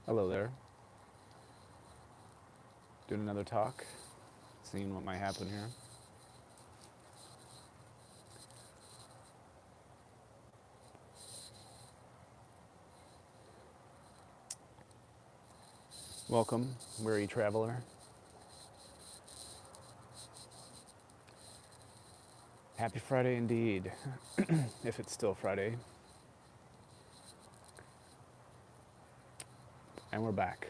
Hello there. Doing another talk, seeing what might happen here. Welcome, weary traveler. Happy Friday indeed, if it's still Friday. And we're back.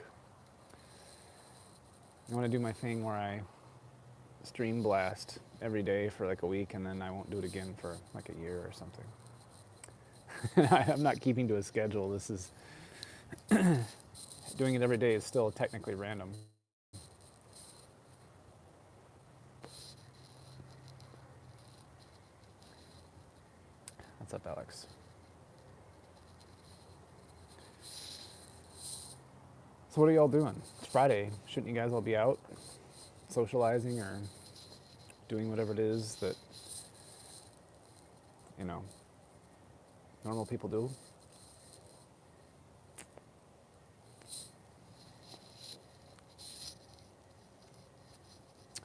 I want to do my thing where I stream blast every day for like a week and then I won't do it again for like a year or something. I'm not keeping to a schedule. This is doing it every day is still technically random. What's up, Alex? So what are y'all doing? It's Friday. Shouldn't you guys all be out socializing or doing whatever it is that, you know, normal people do?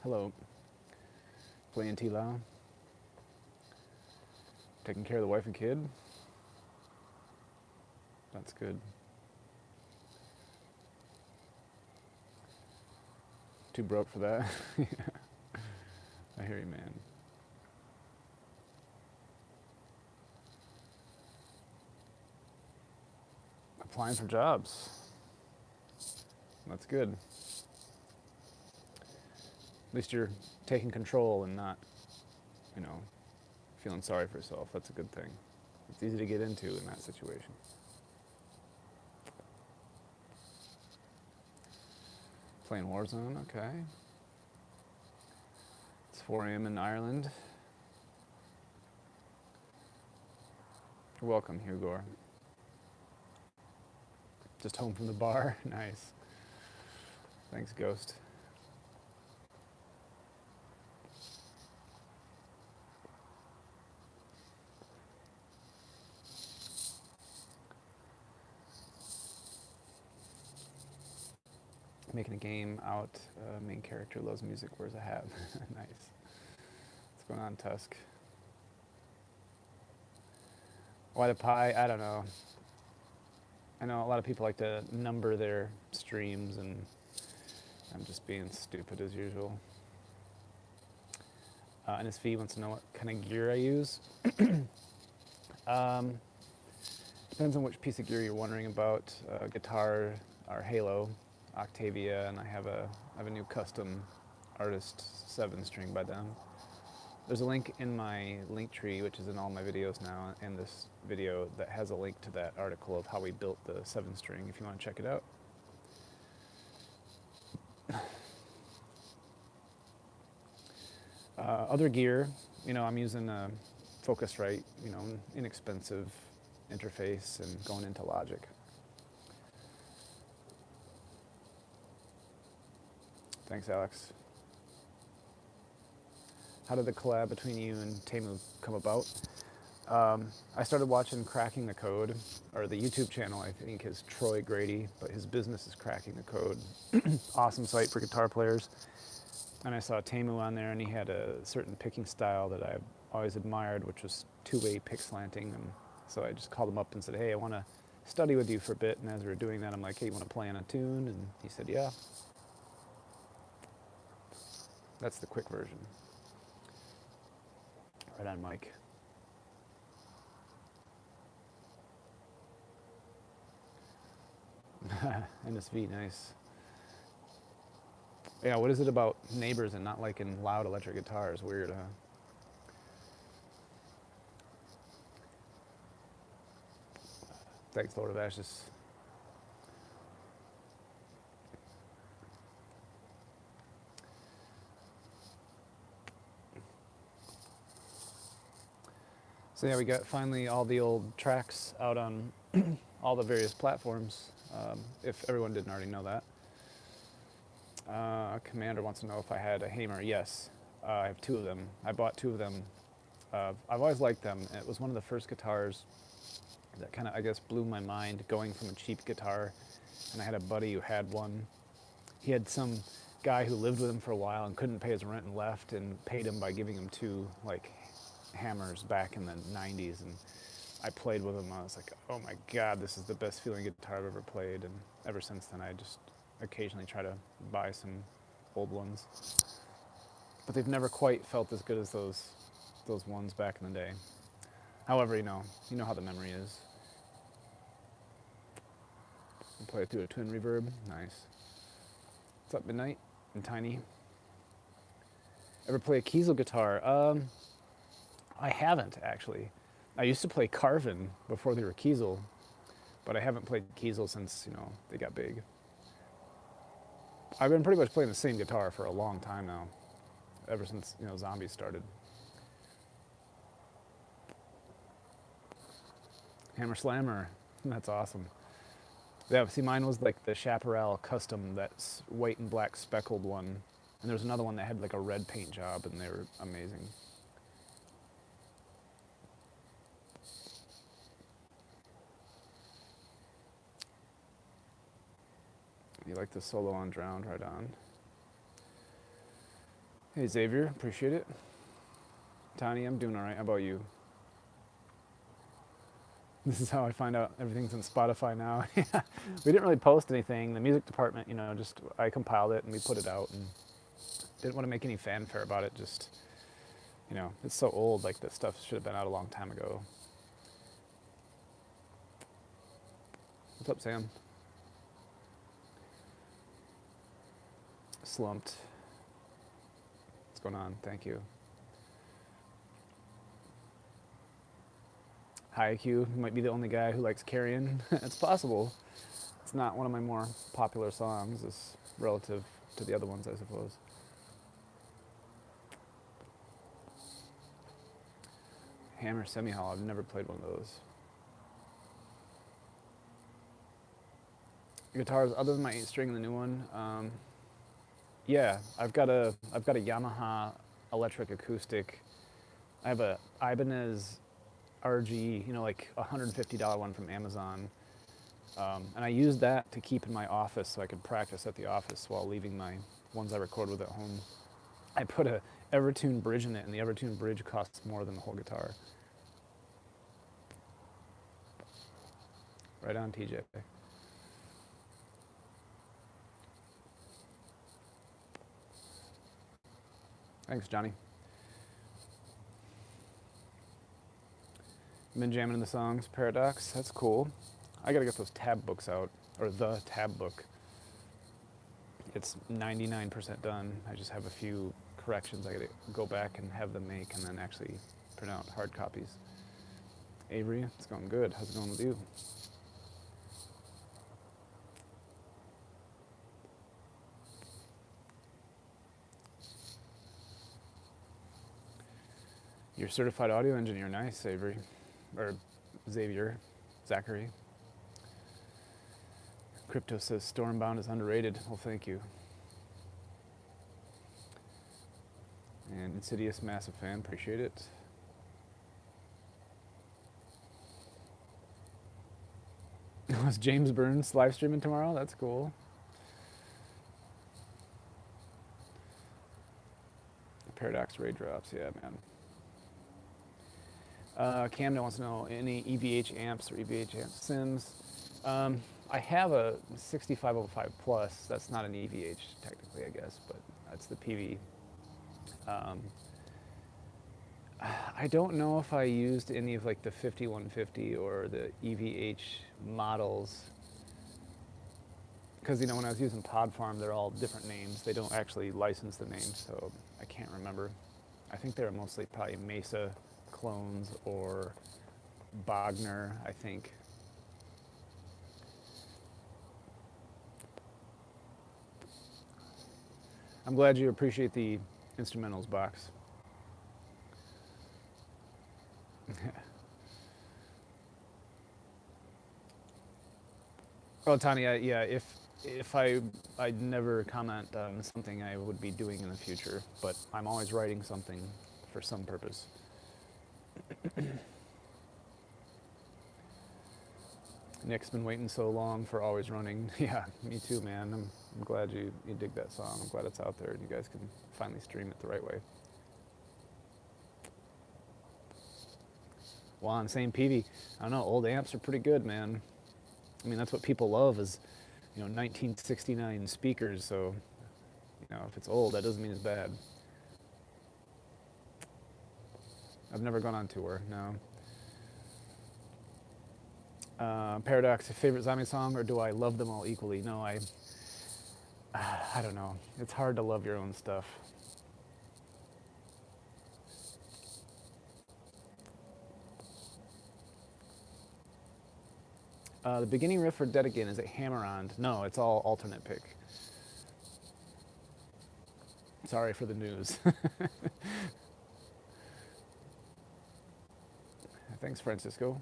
Hello. Playing T-Law. Taking care of the wife and kid. That's good. Too broke for that. I hear you, man. Applying for jobs. That's good. At least you're taking control and not, you know, feeling sorry for yourself. That's a good thing. It's easy to get into in that situation. Playing Warzone, okay. It's 4 a.m. in Ireland. You're welcome, Hugo. Just home from the bar. Nice. Thanks, Ghost. Making a game out. Main character loves music, wears a hat. Nice. What's going on, Tusk? Why the pie? I don't know. I know a lot of people like to number their streams, and I'm just being stupid as usual. NSV wants to know what kind of gear I use. Depends on which piece of gear you're wondering about. Guitar, our Halo, Octavia, and I have a new custom artist 7-string by them. There's a link in my link tree, which is in all my videos now, and this video that has a link to that article of how we built the 7-string if you want to check it out. Other gear, you know, I'm using a Focusrite, you know, inexpensive interface and going into Logic. Thanks, Alex. How did the collab between you and Temu come about? I started watching Cracking the Code, or the YouTube channel I think is Troy Grady, but his business is Cracking the Code. Awesome site for guitar players. And I saw Temu on there, and he had a certain picking style that I've always admired, which was two-way pick slanting. And so I just called him up and said, hey, I want to study with you for a bit. And as we were doing that, I'm like, hey, you want to play on a tune? And he said, yeah. That's the quick version. Right on, Mike. NSV, nice. Yeah, what is it about neighbors and not liking loud electric guitars? Weird, huh? Thanks, Lord of Ashes. So yeah, we got finally all the old tracks out on all the various platforms, if everyone didn't already know that. Commander wants to know if I had a Hamer. Yes, I have 2 of them. I bought 2 of them. I've always liked them. It was one of the first guitars that kind of, I guess, blew my mind, going from a cheap guitar and I had a buddy who had one. He had some guy who lived with him for a while and couldn't pay his rent and left, and paid him by giving him two like hammers back in the 90s. And I played with him. I was like, oh my God, this is the best feeling guitar I've ever played. And ever since then, I just occasionally try to buy some old ones. But they've never quite felt as good as those ones back in the day. However, you know how the memory is. I'll play it through a twin reverb. Nice. What's up, Midnight and Tiny? Ever play a Kiesel guitar? I haven't, actually. I used to play Carvin before they were Kiesel, but I haven't played Kiesel since, they got big. I've been pretty much playing the same guitar for a long time now, ever since, Zombies started. Hammer Slammer, that's awesome. Yeah, see, mine was like the Chaparral Custom, that's white and black speckled one. And there was another one that had like a red paint job, and they were amazing. You like the solo on Drowned? Right on. Hey, Xavier, appreciate it. Tony, I'm doing all right. How about you? This is how I find out everything's on Spotify now. We didn't really post anything. The music department, I compiled it and we put it out, and didn't want to make any fanfare about it. Just, it's so old. Like, this stuff should have been out a long time ago. What's up, Sam? Slumped. What's going on? Thank you. Hi, IQ. You might be the only guy who likes Carrion. It's possible. It's not one of my more popular songs, as relative to the other ones, I suppose. Hammer Semi-Hollow. I've never played one of those. Guitars other than my 8-string and the new one. Yeah, I've got a Yamaha electric acoustic. I have a Ibanez RG, like $150 one from Amazon. And I used that to keep in my office so I could practice at the office while leaving my ones I record with at home. I put a Evertune bridge in it, and the Evertune bridge costs more than the whole guitar. Right on, TJ. Thanks, Johnny. Been jamming in the songs. Paradox, that's cool. I gotta get those tab books out, or the tab book. It's 99% done. I just have a few corrections I gotta go back and have them make, and then actually print out hard copies. Avery, it's going good. How's it going with you? You're a certified audio engineer. Nice, Avery. Or Xavier. Zachary. Crypto says Stormbound is underrated. Well, thank you. And Insidious, massive fan. Appreciate it. Was James Burns live streaming tomorrow? That's cool. Paradox Ray drops. Yeah, man. Camden wants to know any EVH amps or EVH amp sims. I have a 6505 Plus. That's not an EVH technically, I guess, but that's the PV. I don't know if I used any of like the 5150 or the EVH models, because when I was using Pod Farm, they're all different names. They don't actually license the names, so I can't remember. I think they were mostly probably Mesa clones or Bogner, I think. I'm glad you appreciate the instrumentals box. Oh, Tanya, yeah, if I'd never comment on something I would be doing in the future, but I'm always writing something for some purpose. Nick's been waiting so long for Always Running. Yeah, me too, man. I'm glad you dig that song. I'm glad it's out there and you guys can finally stream it the right way. Juan, same Peavy. I don't know, old amps are pretty good, man. I mean, that's what people love is, 1969 speakers, so, if it's old, that doesn't mean it's bad. I've never gone on tour, no. Paradox, favorite zombie song, or do I love them all equally? No, I don't know. It's hard to love your own stuff. The beginning riff for Dead Again, is it hammer-on? No, it's all alternate pick. Sorry for the news. Thanks, Francisco.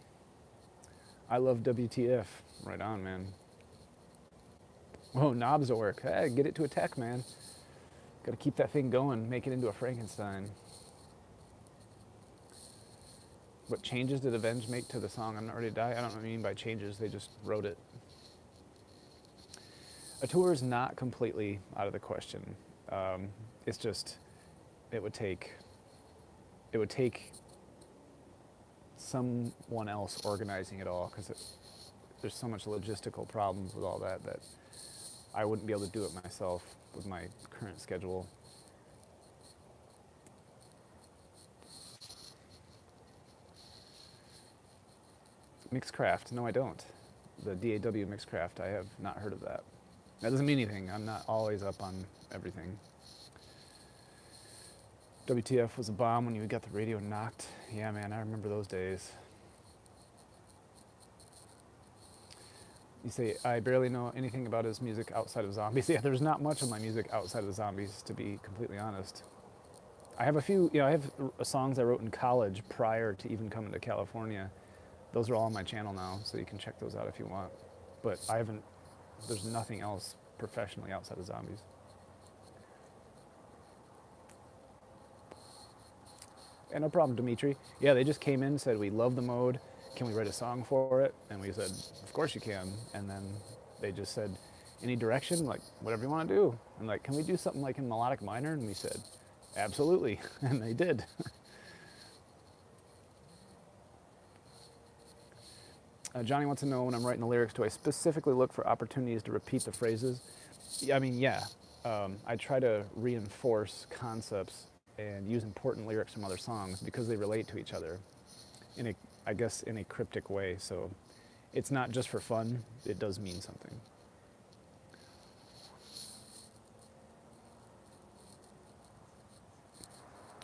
I love WTF. Right on, man. Whoa, knobs at work. Hey, get it to a tech, man. Got to keep that thing going, make it into a Frankenstein. What changes did Avenge make to the song I'm Not Ready to Die? I don't know what I mean by changes, they just wrote it. A tour is not completely out of the question. It's just, it would take someone else organizing it all, because there's so much logistical problems with all that I wouldn't be able to do it myself with my current schedule. Mixcraft, no I don't. The DAW Mixcraft, I have not heard of that. That doesn't mean anything, I'm not always up on everything. WTF was a bomb when you got the radio knocked. Yeah, man, I remember those days. You say, I barely know anything about his music outside of Zombies. Yeah, there's not much of my music outside of Zombies, to be completely honest. I have a few, I have songs I wrote in college prior to even coming to California. Those are all on my channel now, so you can check those out if you want. But there's nothing else professionally outside of Zombies. Yeah, no problem, Dimitri. Yeah, they just came in and said, we love the mode. Can we write a song for it? And we said, of course you can. And then they just said, any direction? Like, whatever you want to do. And like, can we do something like in melodic minor? And we said, absolutely. And they did. Johnny wants to know, when I'm writing the lyrics, do I specifically look for opportunities to repeat the phrases? I mean, yeah. I try to reinforce concepts and use important lyrics from other songs because they relate to each other in a cryptic way. So it's not just for fun, it does mean something.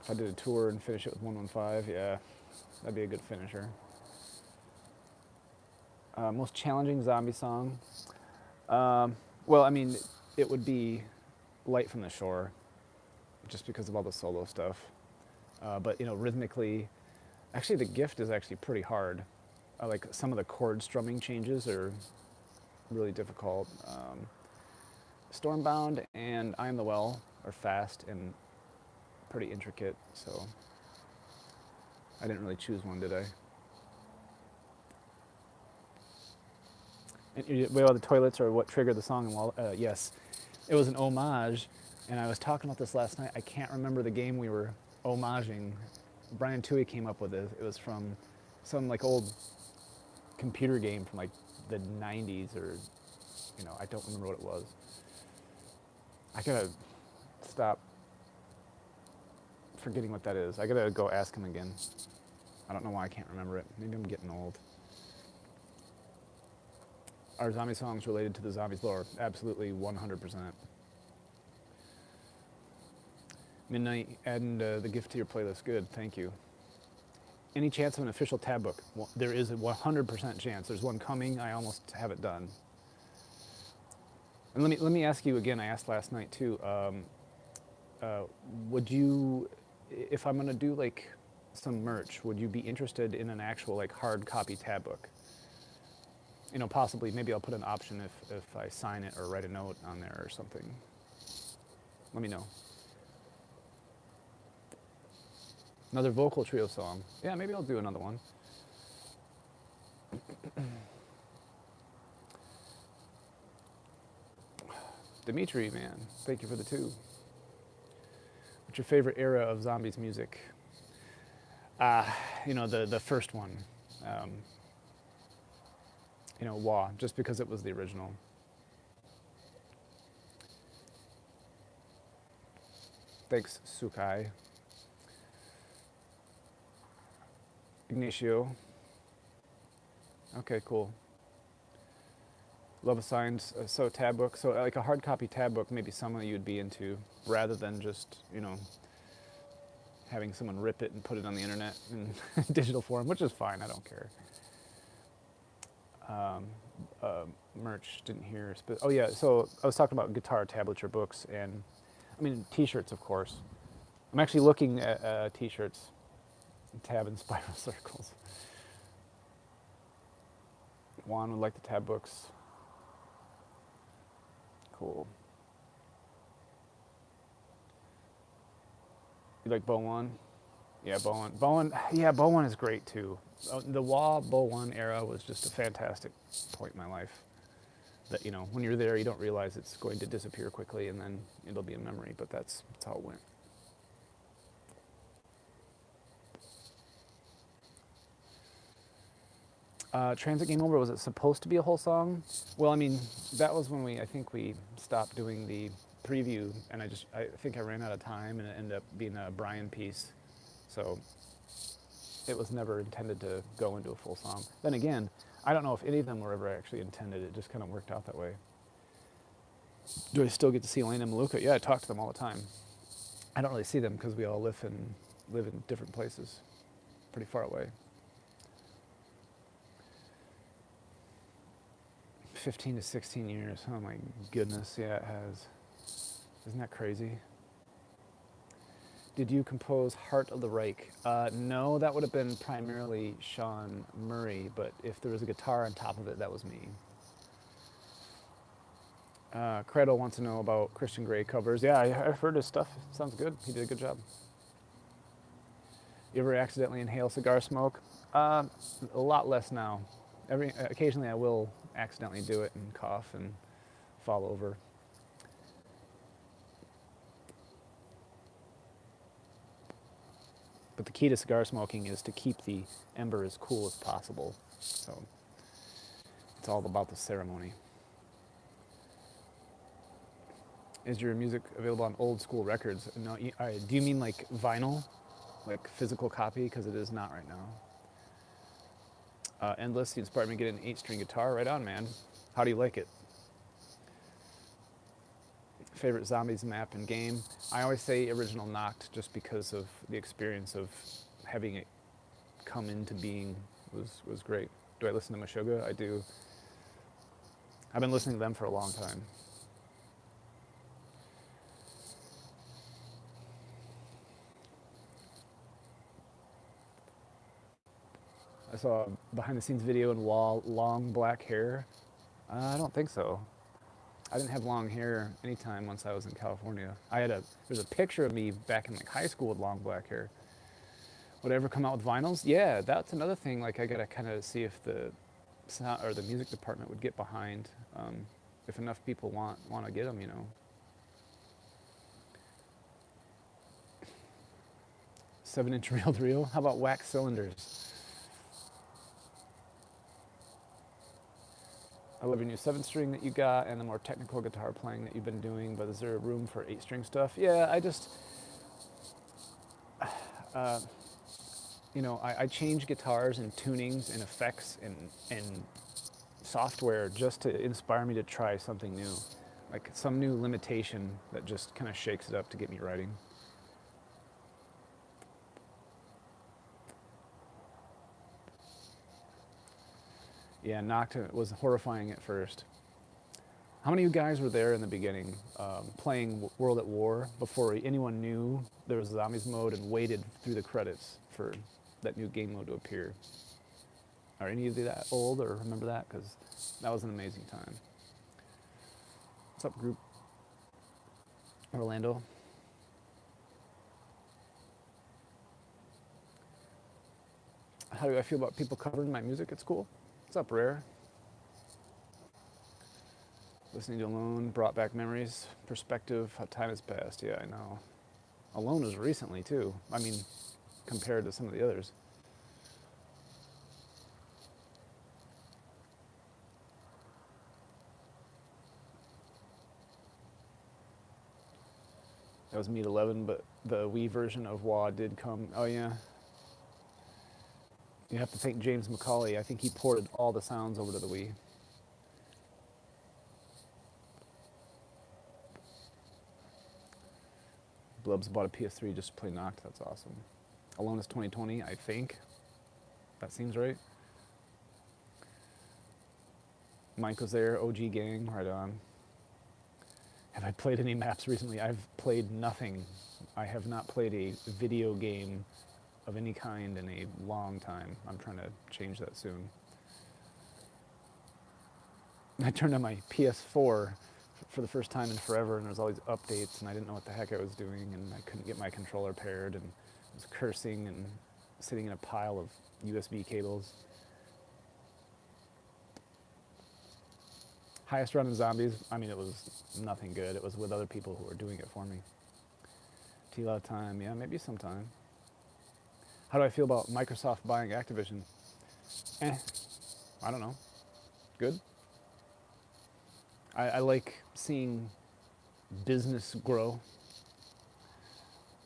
If I did a tour and finish it with 115, yeah, that'd be a good finisher. Most challenging zombie song? Well, I mean, it would be Light from the Shore, just because of all the solo stuff. But rhythmically, actually the Gift is actually pretty hard. Like some of the chord strumming changes are really difficult. Stormbound and I Am the Well are fast and pretty intricate, so I didn't really choose one, did I? And, well, the toilets are what triggered the song. Yes, it was an homage, and I was talking about this last night. I can't remember the game we were homaging. Brian Toohey came up with it. It was from some like old computer game from like the 90s, or I don't remember what it was. I gotta stop forgetting what that is. I gotta go ask him again. I don't know why I can't remember it. Maybe I'm getting old. Are zombie songs related to the zombies lore? Absolutely, 100%. Midnight, adding the Gift to your playlist. Good, thank you. Any chance of an official tab book? Well, there is a 100% chance. There's one coming. I almost have it done. And let me ask you again. I asked last night too. Would you, if I'm gonna do like some merch, would you be interested in an actual like hard copy tab book? Possibly, maybe I'll put an option if I sign it or write a note on there or something. Let me know. Another vocal trio song. Yeah, maybe I'll do another one. Dimitri, man, thank you for the 2. What's your favorite era of Zombies music? The first one. Um, Wah, just because it was the original. Thanks, Sukai. Ignacio. Okay, cool. Love Assigns, so tab book. So like a hard copy tab book, maybe someone you'd be into, rather than just, having someone rip it and put it on the internet in digital form, which is fine, I don't care. Merch, didn't hear. Oh yeah, so I was talking about guitar tablature books, and I mean t-shirts, of course. I'm actually looking at t-shirts, tab and spiral circles. Juan would like the tab books. Cool. You like Bowen? Yeah, Bowen. Bowen is great too. The Wah Bowen era was just a fantastic point in my life. That when you're there, you don't realize it's going to disappear quickly, and then it'll be a memory. But that's how it went. Transit Game Over, was it supposed to be a whole song? Well, I mean, that was when I think we stopped doing the preview, and I think I ran out of time, and it ended up being a Brian piece. So it was never intended to go into a full song. Then again, I don't know if any of them were ever actually intended. It just kind of worked out that way. Do I still get to see Elena and Maluka? Yeah, I talk to them all the time. I don't really see them because we all live in different places, pretty far away. 15 to 16 years. Oh my goodness, yeah, it has. Isn't that crazy? Did you compose Heart of the Reich? No, that would have been primarily Sean Murray, but if there was a guitar on top of it, that was me. Credo wants to know about Christian Grey covers. Yeah, I've heard his stuff. Sounds good. He did a good job. You ever accidentally inhale cigar smoke? A lot less now. Occasionally I will accidentally do it and cough and fall over. But the key to cigar smoking is to keep the ember as cool as possible. So it's all about the ceremony. Is your music available on old school records? No. Do you mean like vinyl? Like physical copy? Because it is not right now. Endless, you inspired me to get an 8-string guitar. Right on, man. How do you like it? Favorite Zombies map and game? I always say original Knocked, just because of the experience of having it come into being was great. Do I listen to Meshuggah? I do. I've been listening to them for a long time. I saw a behind-the-scenes video in Wall, long black hair. I don't think so. I didn't have long hair anytime once I was in California. There's a picture of me back in like high school with long black hair. Would I ever come out with vinyls? Yeah, that's another thing. Like I gotta kind of see if the sound or the music department would get behind, if enough people want to get them, 7-inch reel to reel. How about wax cylinders? I love your new 7-string that you got and the more technical guitar playing that you've been doing, but is there room for 8-string stuff? Yeah, I change guitars and tunings and effects and software just to inspire me to try something new. Like some new limitation that just kind of shakes it up to get me writing. Yeah, Knocked was horrifying at first. How many of you guys were there in the beginning, playing World at War before anyone knew there was Zombies mode and waited through the credits for that new game mode to appear? Are any of you that old or remember that? Because that was an amazing time. What's up, group? Orlando. How do I feel about people covering my music at school? What's up, Rare? Listening to Alone brought back memories, perspective, how time has passed. Yeah, I know. Alone was recently, too. I mean, compared to some of the others. That was Meet 11, but the Wii version of WA did come. Oh, yeah. You have to thank James McCauley. I think he ported all the sounds over to the Wii. Blubs bought a PS3 just to play Noct. That's awesome. Alone is 2020, I think. That seems right. Mike was there, OG gang, right on. Have I played any maps recently? I've played nothing. I have not played a video game of any kind in a long time. I'm trying to change that soon. I turned on my PS4 for the first time in forever, and there was all these updates, and I didn't know what the heck I was doing, and I couldn't get my controller paired, and I was cursing and sitting in a pile of USB cables. Highest run in zombies, I mean, it was nothing good. It was with other people who were doing it for me. Teal out time, yeah, maybe sometime. How do I feel about Microsoft buying Activision? I don't know. Good. I like seeing business grow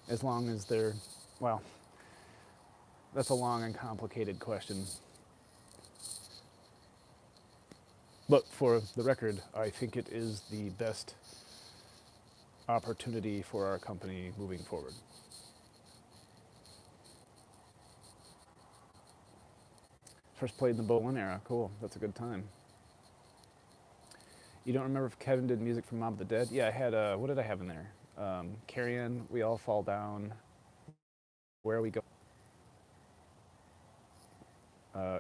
as long as they're, well, that's a long and complicated question. But for the record, I think it is the best opportunity for our company moving forward. First played in the Bowen era. Cool. That's a good time. You don't remember if Kevin did music for Mob of the Dead? Yeah, I had, what did I have in there? Carrion, We All Fall Down, Where We Go.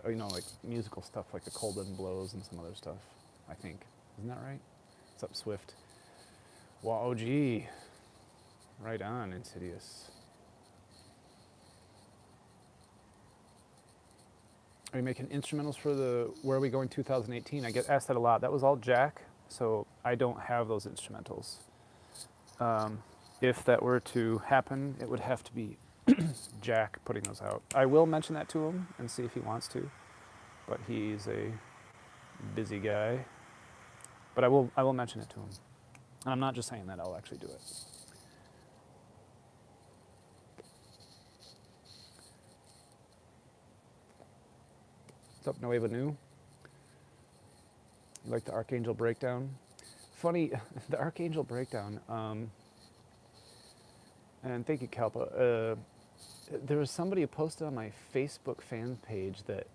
You know, like musical stuff like The Cold Wind Blows and some other stuff, I think. Isn't that right? What's up, Swift? Wow, OG. Right on, Insidious. Are you making instrumentals for the Where Are We Going 2018? I get asked that a lot. That was all Jack, so I don't have those instrumentals. If that were to happen, it would have to be Jack putting those out. I will mention that to him and see if he wants to, but he's a busy guy. But I will mention it to him. And I'm not just saying that, I'll actually do it. What's up, Nueva Nu? You like the Archangel Breakdown? Funny, the Archangel Breakdown, and thank you, Kalpa. There was somebody who posted on my Facebook fan page that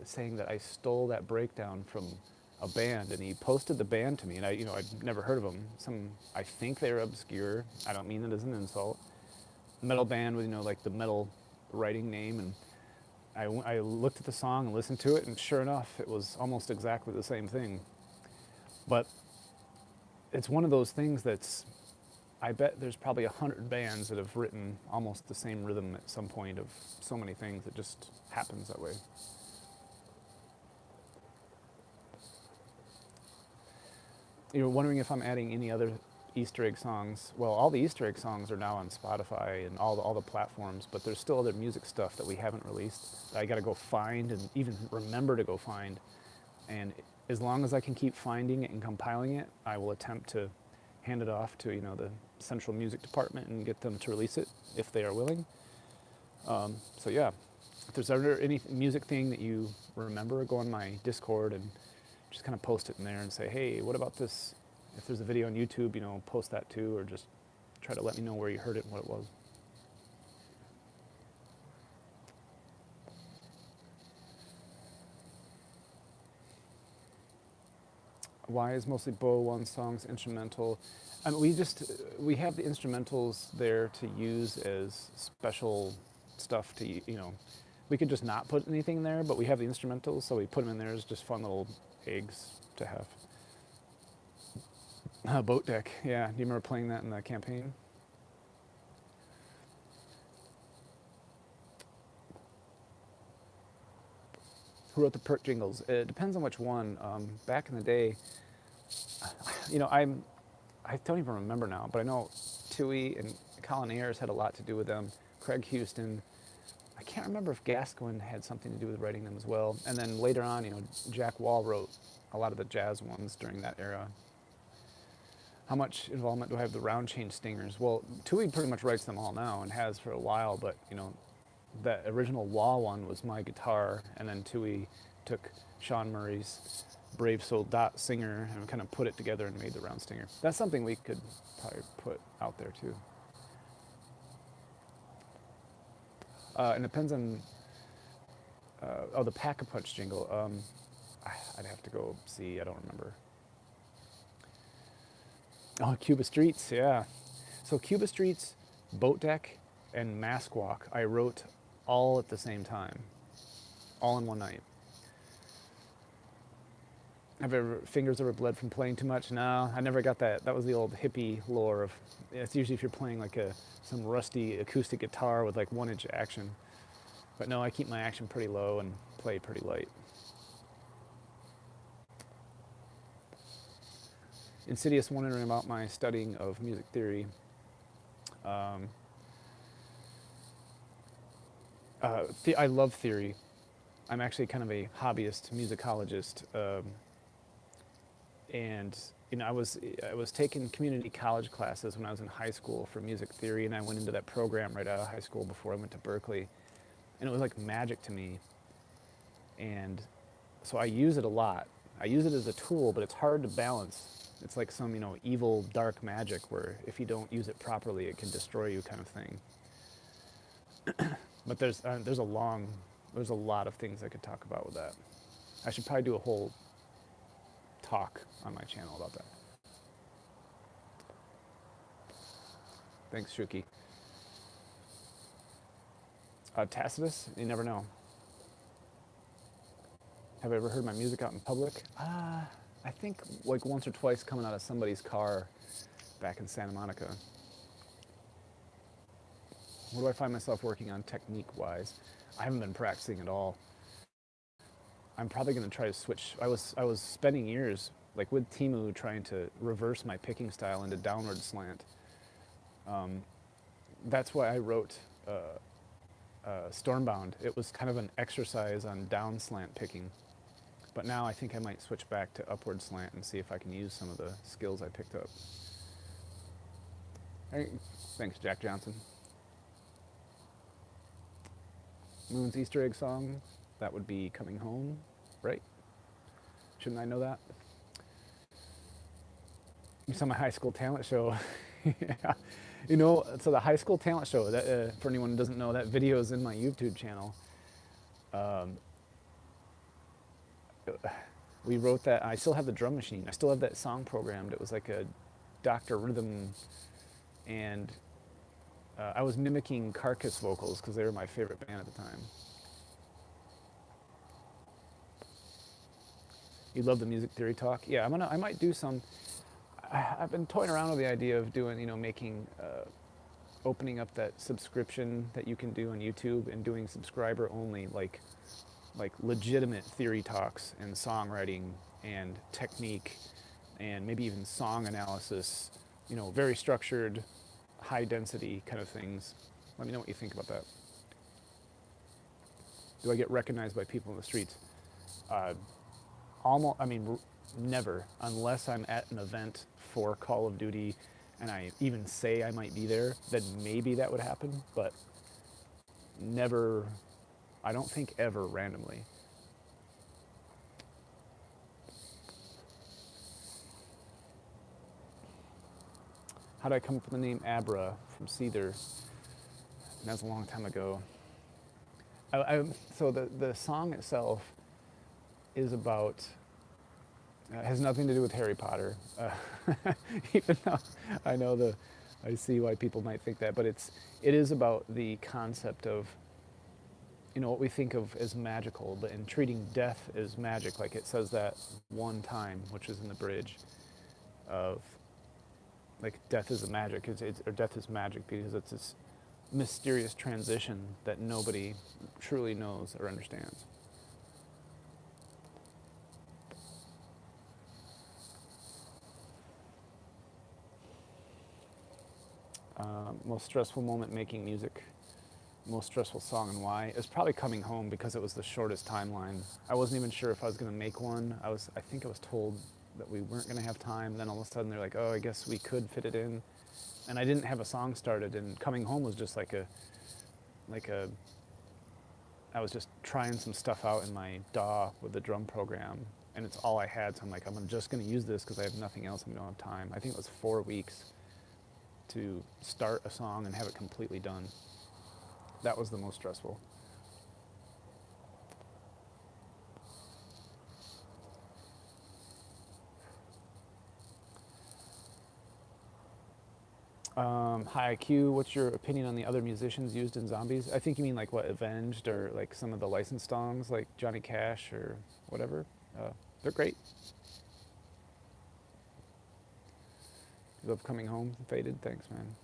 saying that I stole that breakdown from a band, and he posted the band to me, and I'd never heard of them. I think they're obscure. I don't mean it as an insult. Metal band with like the metal writing name, and I looked at the song and listened to it, and sure enough, it was almost exactly the same thing. But it's one of those things that's, I bet there's probably 100 bands that have written almost the same rhythm at some point of so many things. It just happens that way. You're wondering if I'm adding any other Easter egg songs. Well, all the Easter egg songs are now on Spotify and all the platforms, but there's still other music stuff that we haven't released that I got to go find and even remember to go find. And as long as I can keep finding it and compiling it, I will attempt to hand it off to the central music department and get them to release it if they are willing. So yeah, if there's ever any music thing that you remember, go on my Discord and just kind of post it in there and say, hey, what about this? If there's a video on YouTube, post that too, or just try to let me know where you heard it and what it was. Why is mostly Bo One songs instrumental? I mean, we have the instrumentals there to use as special stuff to, we could just not put anything there, but we have the instrumentals, so we put them in there as just fun little eggs to have. Boat Deck, yeah. Do you remember playing that in the campaign? Who wrote the Perk jingles? It depends on which one. Back in the day, you know, I don't even remember now, but I know Tui and Colin Ayers had a lot to do with them. Craig Houston. I can't remember if Gascoigne had something to do with writing them as well. And then later on, you know, Jack Wall wrote a lot of the jazz ones during that era. How much involvement do I have with the round chain stingers? Well, Tui pretty much writes them all now and has for a while, but you know, that original Wah one was my guitar, and then Tui took Sean Murray's Brave Soul Dot Singer and kind of put it together and made the round stinger. That's something we could probably put out there too. And it depends on, the Pack-a-Punch jingle. I'd have to go see, I don't remember. Oh, Cuba Streets, yeah. So Cuba Streets, Boat Deck, and Mask Walk, I wrote all at the same time, all in one night. Have fingers ever bled from playing too much? No, I never got that. That was the old hippie lore of, it's usually if you're playing like some rusty acoustic guitar with like 1-inch action. But no, I keep my action pretty low and play pretty light. Insidious wondering about my studying of music theory. I love theory. I'm actually kind of a hobbyist musicologist, and you know, I was taking community college classes when I was in high school for music theory, and I went into that program right out of high school before I went to Berkeley, and it was like magic to me. And so I use it a lot. I use it as a tool, but it's hard to balance. It's like some, you know, evil dark magic where if you don't use it properly, it can destroy you, kind of thing. But there's a lot of things I could talk about with that. I should probably do a whole talk on my channel about that. Thanks, Shuki. Tacitus, you never know. Have I ever heard my music out in public? I think like once or twice coming out of somebody's car back in Santa Monica. What do I find myself working on technique-wise? I haven't been practicing at all. I'm probably going to try to switch. I was spending years like with Timu trying to reverse my picking style into downward slant. That's why I wrote Stormbound. It was kind of an exercise on down slant picking. But now I think I might switch back to upward slant and see if I can use some of the skills I picked up. Hey, thanks, Jack Johnson. Moon's Easter egg song, that would be Coming Home, right? Shouldn't I know that? You saw my high school talent show. Yeah. You know, so the high school talent show, that, for anyone who doesn't know, that video is in my YouTube channel. We wrote that. I still have the drum machine. I still have that song programmed. It was like a Dr. Rhythm, and I was mimicking Carcass vocals because they were my favorite band at the time. You love the music theory talk? Yeah, I might do some. I've been toying around with the idea of doing, you know, opening up that subscription that you can do on YouTube and doing subscriber only, like legitimate theory talks and songwriting and technique and maybe even song analysis, you know, very structured, high density kind of things. Let me know what you think about that. Do I get recognized by people in the streets? Never, unless I'm at an event for Call of Duty and I even say I might be there, then maybe that would happen, but never, I don't think ever randomly. How did I come up with the name Abra from Seether? That was a long time ago. So the song itself is about, has nothing to do with Harry Potter, even though I see why people might think that, but it is about the concept of, you know, what we think of as magical, but in treating death as magic, like it says that one time, which is in the bridge, of like death is a magic, or death is magic because it's this mysterious transition that nobody truly knows or understands. Most stressful moment making music. Most stressful song and why. It's probably coming home because it was the shortest timeline. I wasn't even sure if I was going to make one. I think I was told that we weren't going to have time. Then all of a sudden they're like, oh, I guess we could fit it in. And I didn't have a song started. And coming home was just like a. I was just trying some stuff out in my DAW with the drum program, and it's all I had. So I'm like, I'm just going to use this because I have nothing else. I don't have time. I think it was 4 weeks to start a song and have it completely done. That was the most stressful. High IQ, what's your opinion on the other musicians used in Zombies? I think you mean like what, Avenged, or like some of the licensed songs like Johnny Cash or whatever. They're great. You love Coming Home, Faded, thanks man.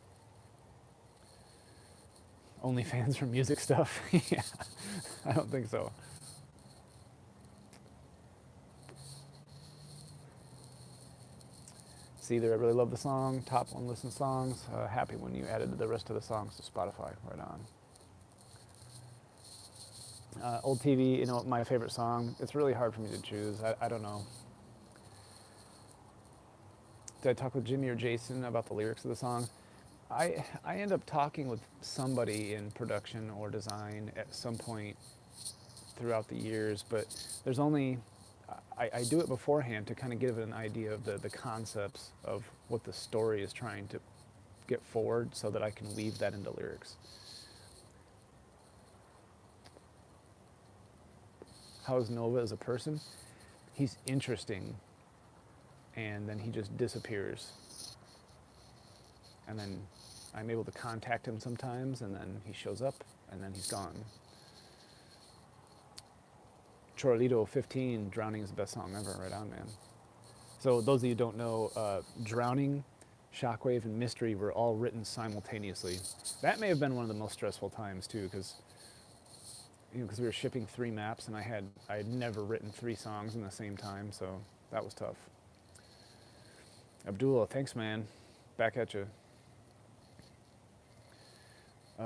Only fans from music stuff? Yeah, I don't think so. It's either I really love the song, top one listened songs, happy when you added the rest of the songs to Spotify, right on. Old TV, you know, my favorite song. It's really hard for me to choose. I don't know. Did I talk with Jimmy or Jason about the lyrics of the song? I end up talking with somebody in production or design at some point throughout the years, but there's only, I do it beforehand to kind of give an idea of the concepts of what the story is trying to get forward so that I can weave that into lyrics. How is Nova as a person? He's interesting, and then he just disappears. And then I'm able to contact him sometimes, and then he shows up, and then he's gone. Chorlito 15, Drowning is the best song ever, right on, man. So those of you who don't know, Drowning, Shockwave, and Mystery were all written simultaneously. That may have been one of the most stressful times too, because we were shipping 3 maps, and I had never written 3 songs in the same time, so that was tough. Abdullah, thanks man. Back at you.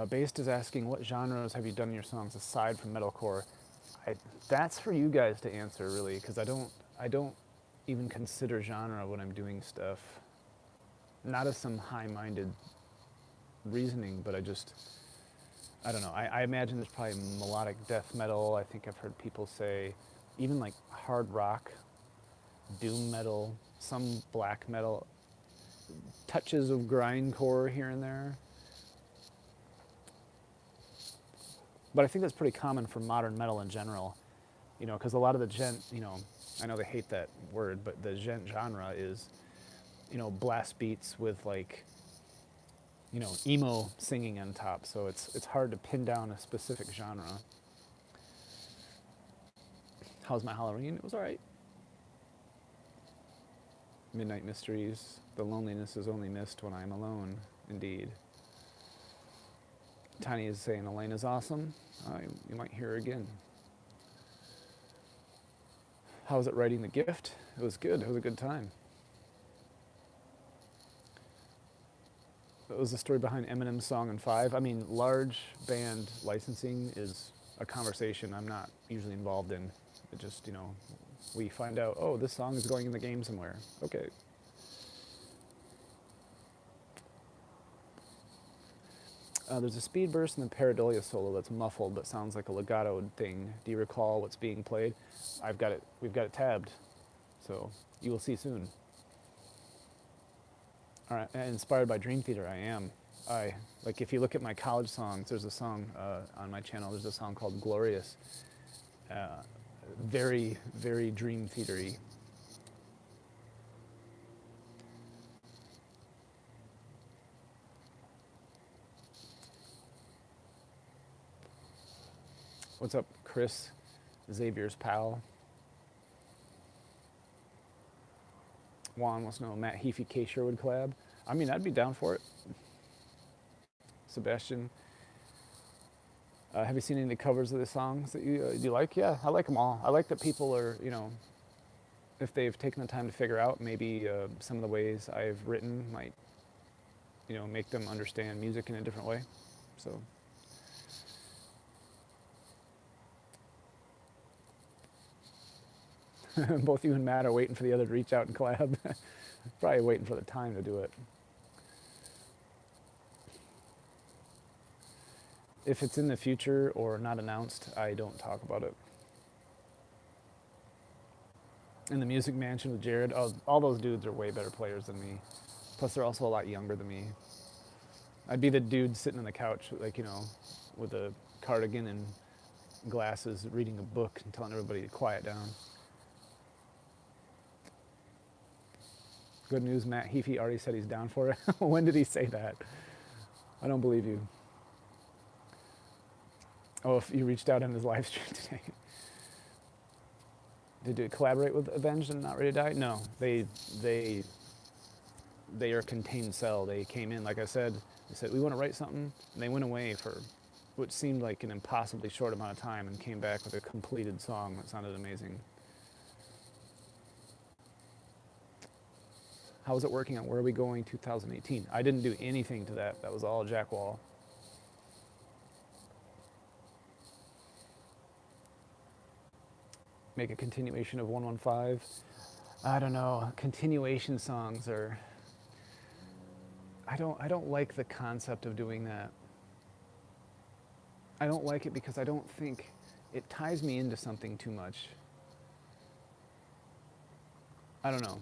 Based is asking, what genres have you done in your songs aside from metalcore? That's for you guys to answer, really, because I don't even consider genre when I'm doing stuff. Not as some high-minded reasoning, but I don't know. I imagine there's probably melodic death metal. I think I've heard people say even like hard rock, doom metal, some black metal, touches of grindcore here and there. But I think that's pretty common for modern metal in general, because a lot of the Gent, I know they hate that word, but the Gent genre is, blast beats with like, emo singing on top. So it's hard to pin down a specific genre. How's my Halloween? It was all right. Midnight Mysteries. The loneliness is only missed when I'm alone. Indeed. Tiny is saying Elena's awesome. You might hear her again. How was it writing The Gift? It was good. It was a good time. What was the story behind Eminem's song in 5? I mean, large band licensing is a conversation I'm not usually involved in. It just, we find out, oh, this song is going in the game somewhere. Okay. There's a speed burst in the pareidolia solo that's muffled but sounds like a legato thing. Do you recall what's being played? We've got it tabbed, so you will see soon. All right, inspired by Dream Theater, I am. Like if you look at my college songs, there's a song on my channel, there's a song called Glorious. Very, very Dream Theater-y. What's up, Chris? Xavier's pal. Juan wants to know, Matt Heafy, K. Sherwood collab. I mean, I'd be down for it. Sebastian, have you seen any covers of the songs that you like? Yeah, I like them all. I like that people are, if they've taken the time to figure out, maybe some of the ways I've written might make them understand music in a different way. So both you and Matt are waiting for the other to reach out and collab. Probably waiting for the time to do it. If it's in the future or not announced, I don't talk about it. In the Music Mansion with Jared, all those dudes are way better players than me. Plus, they're also a lot younger than me. I'd be the dude sitting on the couch, with a cardigan and glasses, reading a book and telling everybody to quiet down. Good news, Matt Heafy already said he's down for it. When did he say that? I don't believe you. Oh, if you reached out on his live stream today. Did you collaborate with Avenged and Not Ready to Die? No, they are a contained cell. They came in, like I said, they said, we want to write something, and they went away for what seemed like an impossibly short amount of time and came back with a completed song that sounded amazing. How's it working on Where Are We Going 2018? I didn't do anything to that. That was all Jack Wall. Make a continuation of 115. I don't know. Continuation songs are... I don't like the concept of doing that. I don't like it because I don't think it ties me into something too much. I don't know.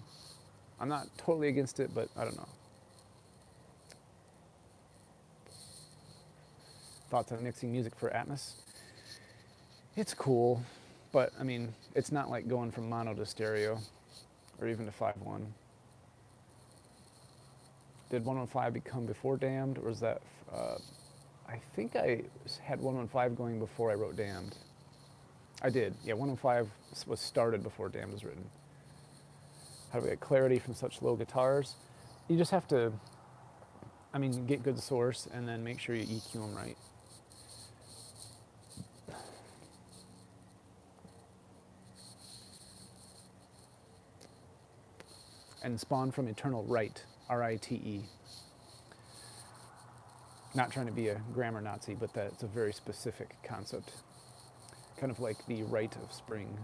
I'm not totally against it, but I don't know. Thoughts on mixing music for Atmos? It's cool, but I mean, it's not like going from mono to stereo or even to 5.1. Did 115 become before Damned, or was that... I think I had 115 going before I wrote Damned. I did. Yeah, 115 was started before Damned was written. How do we get clarity from such low guitars? You just have to, get good source and then make sure you EQ them right. And spawn from eternal right, R-I-T-E. Not trying to be a grammar Nazi, but that's a very specific concept. Kind of like the rite of spring.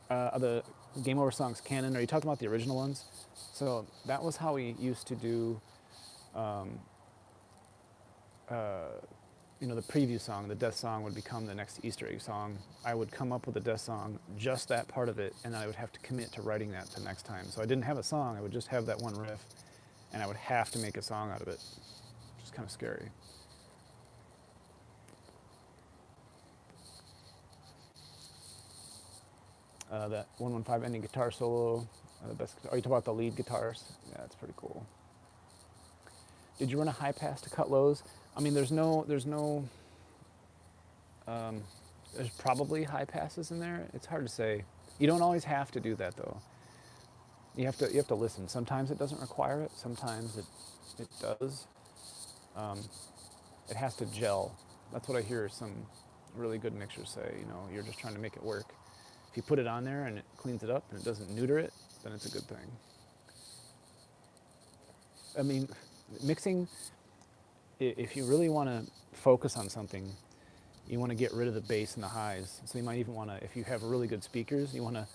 The Game Over songs canon, are you talking about the original ones? So that was how we used to do, the preview song. The death song would become the next Easter egg song. I would come up with a death song, just that part of it, and I would have to commit to writing that the next time. So I didn't have a song, I would just have that one riff, and I would have to make a song out of it, which is kind of scary. That 115 ending guitar solo, the best. Are you talking about the lead guitars? Yeah, that's pretty cool. Did you run a high pass to cut lows? There's probably high passes in there. It's hard to say. You don't always have to do that though. You have to listen. Sometimes it doesn't require it. Sometimes it does. It has to gel. That's what I hear some really good mixers say. You're just trying to make it work. If you put it on there and it cleans it up and it doesn't neuter it, then it's a good thing. Mixing, if you really want to focus on something, you want to get rid of the bass and the highs. So you might even want to, if you have really good speakers, you want to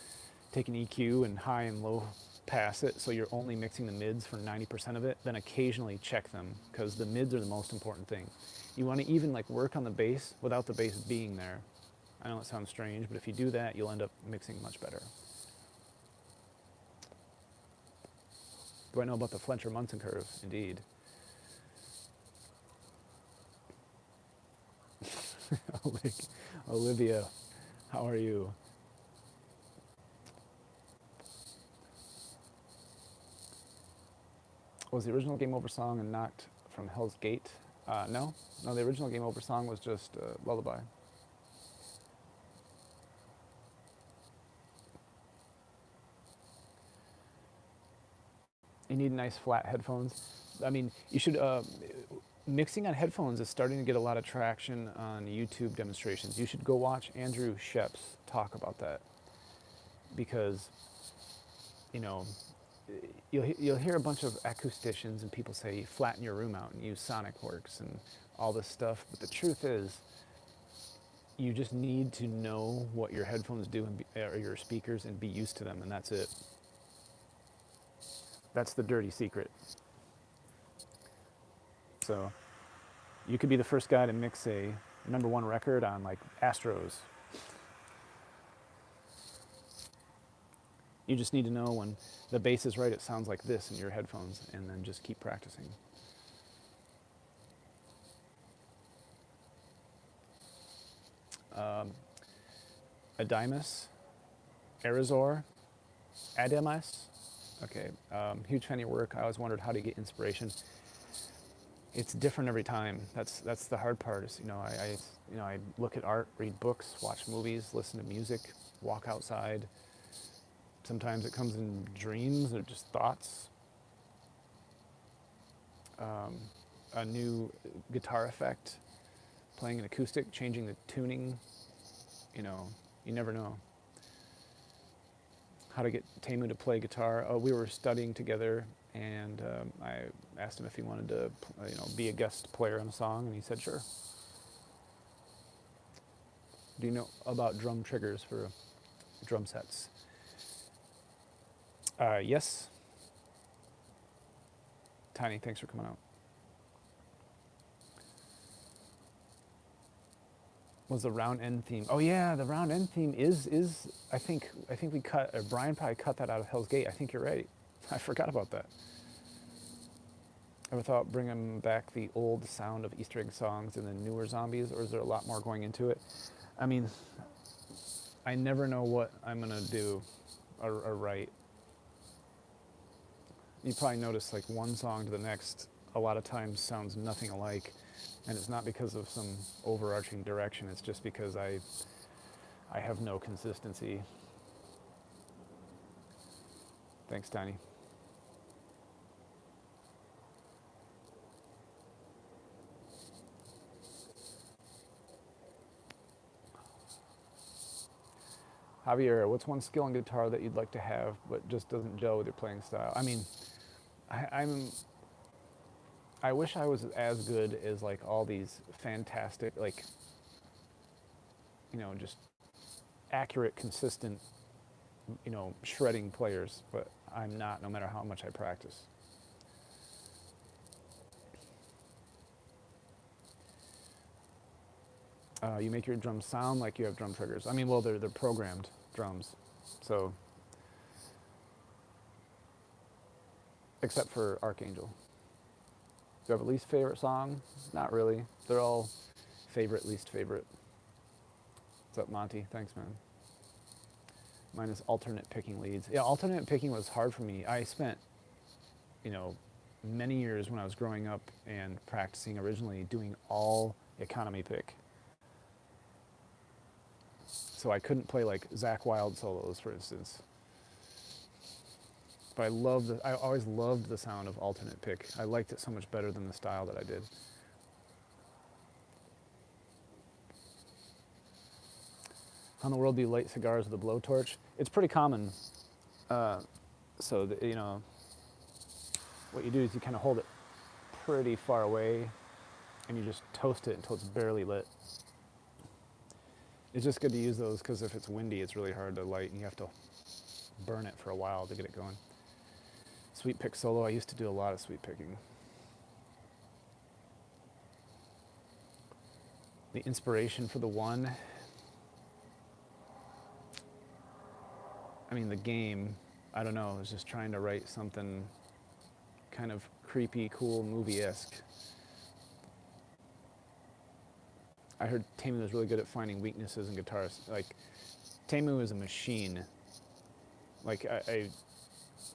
take an EQ and high and low pass it so you're only mixing the mids for 90% of it, then occasionally check them because the mids are the most important thing. You want to even work on the bass without the bass being there. I know it sounds strange, but if you do that, you'll end up mixing much better. Do I know about the Fletcher-Munson curve? Indeed. Olivia, how are you? Was the original Game Over song and not from Hell's Gate? No, the original Game Over song was just Lullaby. You need nice flat headphones. You should, mixing on headphones is starting to get a lot of traction on YouTube demonstrations. You should go watch Andrew Sheps talk about that because you know, you'll hear a bunch of acousticians and people say flatten your room out and use Sonic Works and all this stuff. But the truth is, you just need to know what your headphones do or your speakers and be used to them, and that's it. That's the dirty secret. So you could be the first guy to mix a #1 record on like Astros. You just need to know when the bass is right, it sounds like this in your headphones, and then just keep practicing. Adamus, Arizor, Adamus. Okay, huge fan of your work. I always wondered how to get inspiration. It's different every time. That's the hard part. Is I look at art, read books, watch movies, listen to music, walk outside. Sometimes it comes in dreams or just thoughts. A new guitar effect, playing an acoustic, changing the tuning. You never know. How to get Tamu to play guitar. We were studying together, and I asked him if he wanted to, be a guest player on a song, and he said sure. Do you know about drum triggers for drum sets? Yes. Tiny, thanks for coming out. Was the round end theme? Oh yeah, the round end theme is I think we cut, or Brian probably cut that out of Hell's Gate. I think you're right. I forgot about that. Ever thought bringing back the old sound of Easter egg songs in the newer zombies, or is there a lot more going into it? I mean, I never know what I'm gonna do or write. You probably notice like one song to the next a lot of times sounds nothing alike, and it's not because of some overarching direction. It's just because I have no consistency. Thanks, Tiny. Javier, what's one skill on guitar that you'd like to have but just doesn't gel with your playing style? I mean, I wish I was as good as like all these fantastic, like, just accurate, consistent, shredding players, but I'm not, no matter how much I practice. You make your drums sound like you have drum triggers. I mean, well, they're programmed drums, so, except for Archangel. Do you have a least favorite song? Not really. They're all favorite, least favorite. What's up, Monty? Thanks, man. Mine is alternate picking leads. Yeah, alternate picking was hard for me. I spent, many years when I was growing up and practicing originally doing all economy pick. So I couldn't play like Zakk Wylde solos, for instance. But I always loved the sound of alternate pick. I liked it so much better than the style that I did. How in the world do you light cigars with a blowtorch? It's pretty common. So, what you do is you kind of hold it pretty far away and you just toast it until it's barely lit. It's just good to use those because if it's windy, it's really hard to light and you have to burn it for a while to get it going. Sweet pick solo, I used to do a lot of sweet picking. The inspiration for the one, I mean, the game, I don't know, I was just trying to write something kind of creepy, cool, movie-esque. I heard Tamu was really good at finding weaknesses in guitars. Like, Tamu is a machine. Like,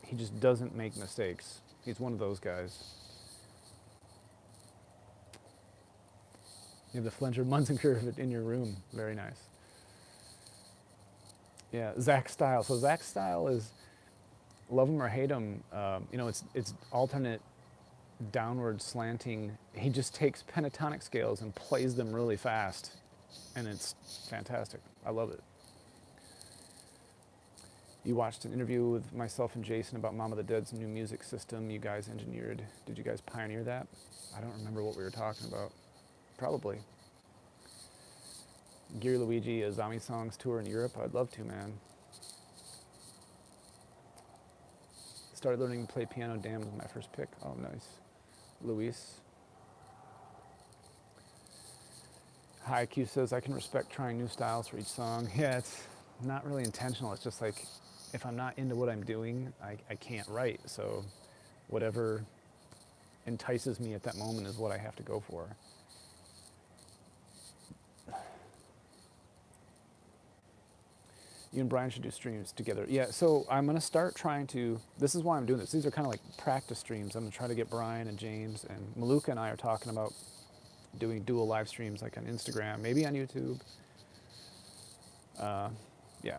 he just doesn't make mistakes. He's one of those guys. You have the Fletcher Munzinger in your room. Very nice. Yeah, Zakk style. So Zakk style is love him or hate him. It's alternate downward slanting. He just takes pentatonic scales and plays them really fast, and it's fantastic. I love it. You watched an interview with myself and Jason about Mom of the Dead's new music system you guys engineered. Did you guys pioneer that? I don't remember what we were talking about. Probably. Gear Luigi, a Zombie Songs tour in Europe? I'd love to, man. Started learning to play piano. Damn was my first pick. Oh, nice. Luis. Hi, Q says, I can respect trying new styles for each song. Yeah, it's not really intentional. It's just like, if I'm not into what I'm doing, I can't write. So whatever entices me at that moment is what I have to go for. You and Brian should do streams together. Yeah, so I'm going to start trying to, this is why I'm doing this. These are kind of like practice streams. I'm going to try to get Brian and James and Maluka and I are talking about doing dual live streams like on Instagram, maybe on YouTube. Yeah,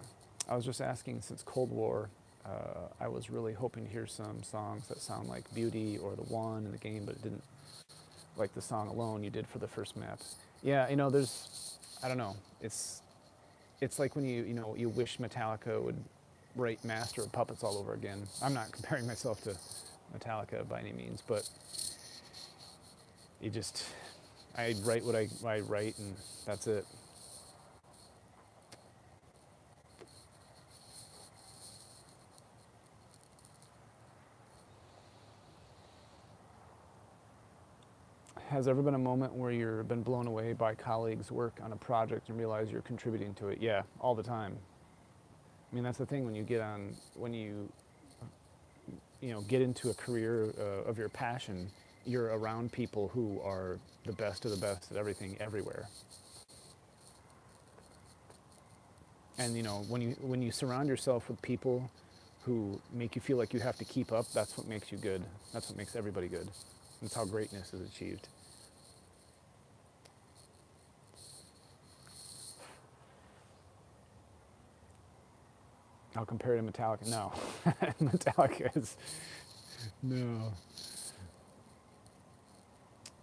I was just asking, since Cold War, I was really hoping to hear some songs that sound like Beauty or The One in the game, but it didn't, like the song Alone you did for the first map. Yeah, you know, there's, I don't know, it's like when you wish Metallica would write Master of Puppets all over again. I'm not comparing myself to Metallica by any means, but I write what I write, and that's it. Has there ever been a moment where you've been blown away by colleagues' work on a project and realize you're contributing to it? Yeah, all the time. I mean, that's the thing when you get into a career of your passion, you're around people who are the best of the best at everything everywhere. And when you surround yourself with people who make you feel like you have to keep up, that's what makes you good. That's what makes everybody good. That's how greatness is achieved. I'll compare it to Metallica. No. Metallica is... No.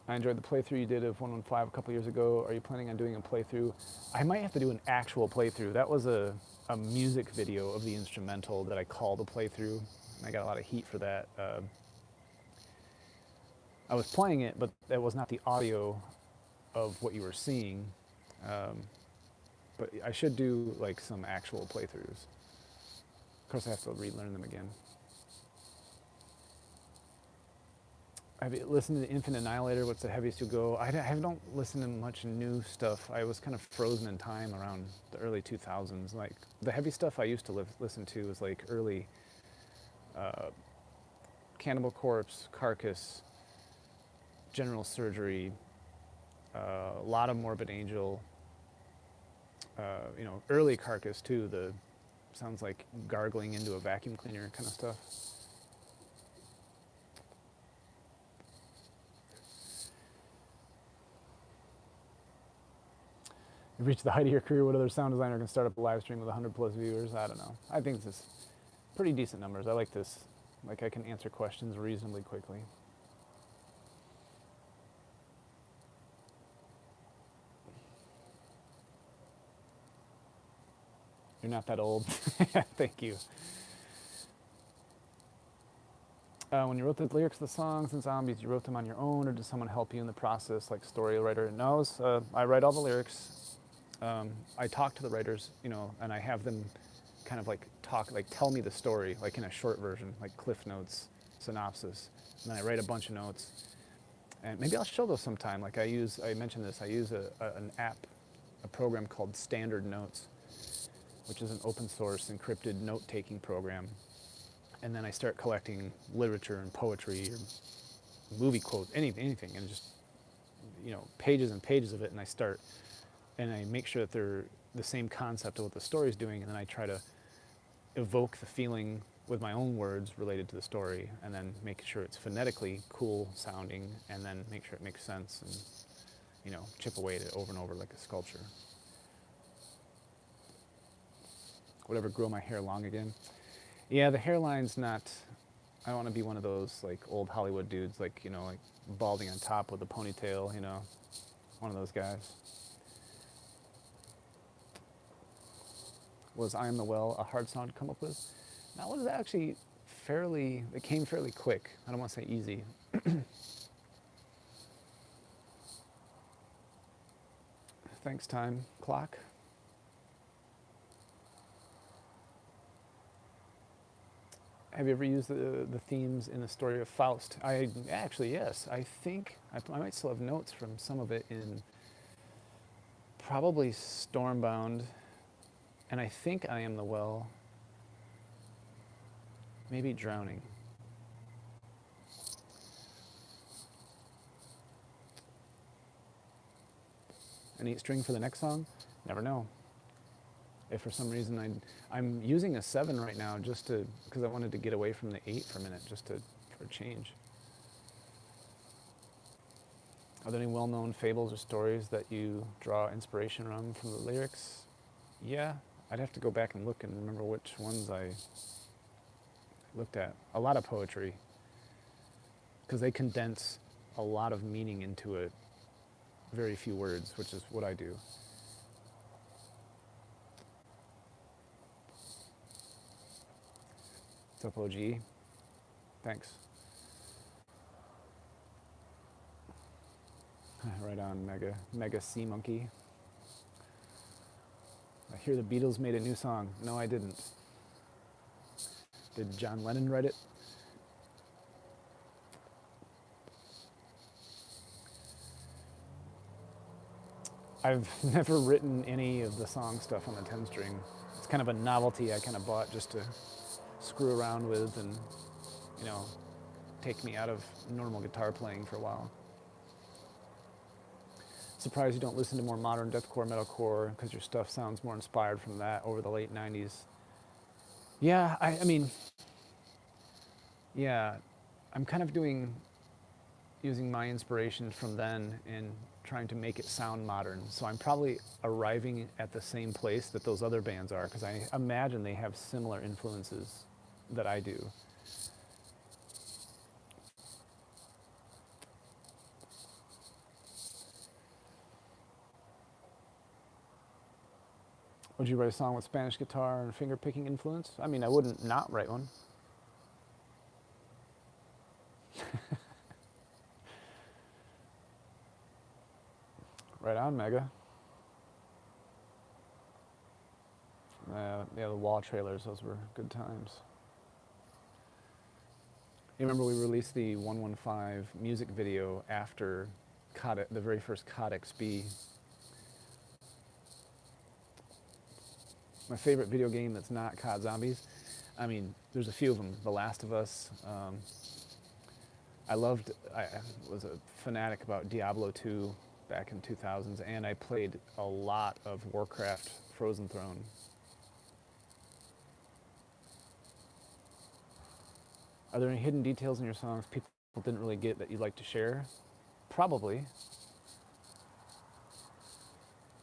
I enjoyed the playthrough you did of 115 a couple years ago. Are you planning on doing a playthrough? I might have to do an actual playthrough. That was a music video of the instrumental that I called a playthrough. And I got a lot of heat for that. I was playing it, but that was not the audio of what you were seeing. But I should do like some actual playthroughs. Of course, I have to relearn them again. Have you listened to Infinite Annihilator? What's the heaviest you go? I don't listen to much new stuff. I was kind of frozen in time around the early 2000s. Like the heavy stuff I used to listen to was like early Cannibal Corpse, Carcass, General Surgery, a lot of Morbid Angel. Early Carcass too. The sounds like gargling into a vacuum cleaner kind of stuff. You've reached the height of your career. What other sound designer can start up a live stream with 100 plus viewers? I don't know. I think this is pretty decent numbers. I like this. Like I can answer questions reasonably quickly. You're not that old. Thank you. When you wrote the lyrics of the songs and zombies, you wrote them on your own, or did someone help you in the process, like story writer? No, I write all the lyrics. I talk to the writers, and I have them kind of tell me the story, like in a short version, like Cliff Notes, synopsis. And then I write a bunch of notes. And maybe I'll show those sometime. Like I mentioned this, I use an app, a program called Standard Notes, which is an open source encrypted note-taking program. And then I start collecting literature and poetry or movie quotes, anything, and just, pages and pages of it. And I make sure that they're the same concept of what the story's doing, and then I try to evoke the feeling with my own words related to the story, and then make sure it's phonetically cool sounding, and then make sure it makes sense, and chip away at it over and over like a sculpture. Whatever, grow my hair long again. Yeah, the hairline's not. I don't want to be one of those like old Hollywood dudes, like like balding on top with a ponytail. One of those guys. was I Am the Well a hard song to come up with? That was actually it came fairly quick. I don't want to say easy. Thanks, time clock. Have you ever used the themes in the story of Faust? I actually, yes. I think I might still have notes from some of it in probably Stormbound, and I think I Am the Well, maybe Drowning. Any string for the next song? Never know. If for some reason I'm using a 7 right now just because I wanted to get away from the 8 for a minute, for a change. Are there any well-known fables or stories that you draw inspiration from the lyrics? Yeah, I'd have to go back and look and remember which ones I looked at. A lot of poetry, because they condense a lot of meaning into very few words, which is what I do. What's up, OG? Thanks. Right on, Mega Sea Monkey. I hear the Beatles made a new song. No, I didn't. Did John Lennon write it? I've never written any of the song stuff on the 10 string. It's kind of a novelty I kind of bought just to screw around with and, take me out of normal guitar playing for a while. Surprised you don't listen to more modern deathcore, metalcore, because your stuff sounds more inspired from that over the late 90s. Yeah, I mean, yeah, I'm kind of using my inspiration from then and trying to make it sound modern. So I'm probably arriving at the same place that those other bands are, because I imagine they have similar influences that I do. Would you write a song with Spanish guitar and finger picking influence? I mean, I wouldn't not write one. Right on, Mega. Yeah, the wall trailers, those were good times. You remember we released the 115 music video after the very first COD XB. My favorite video game that's not COD Zombies. I mean, there's a few of them. The Last of Us. I was a fanatic about Diablo 2 back in 2000s, and I played a lot of Warcraft Frozen Throne. Are there any hidden details in your songs people didn't really get that you'd like to share? Probably.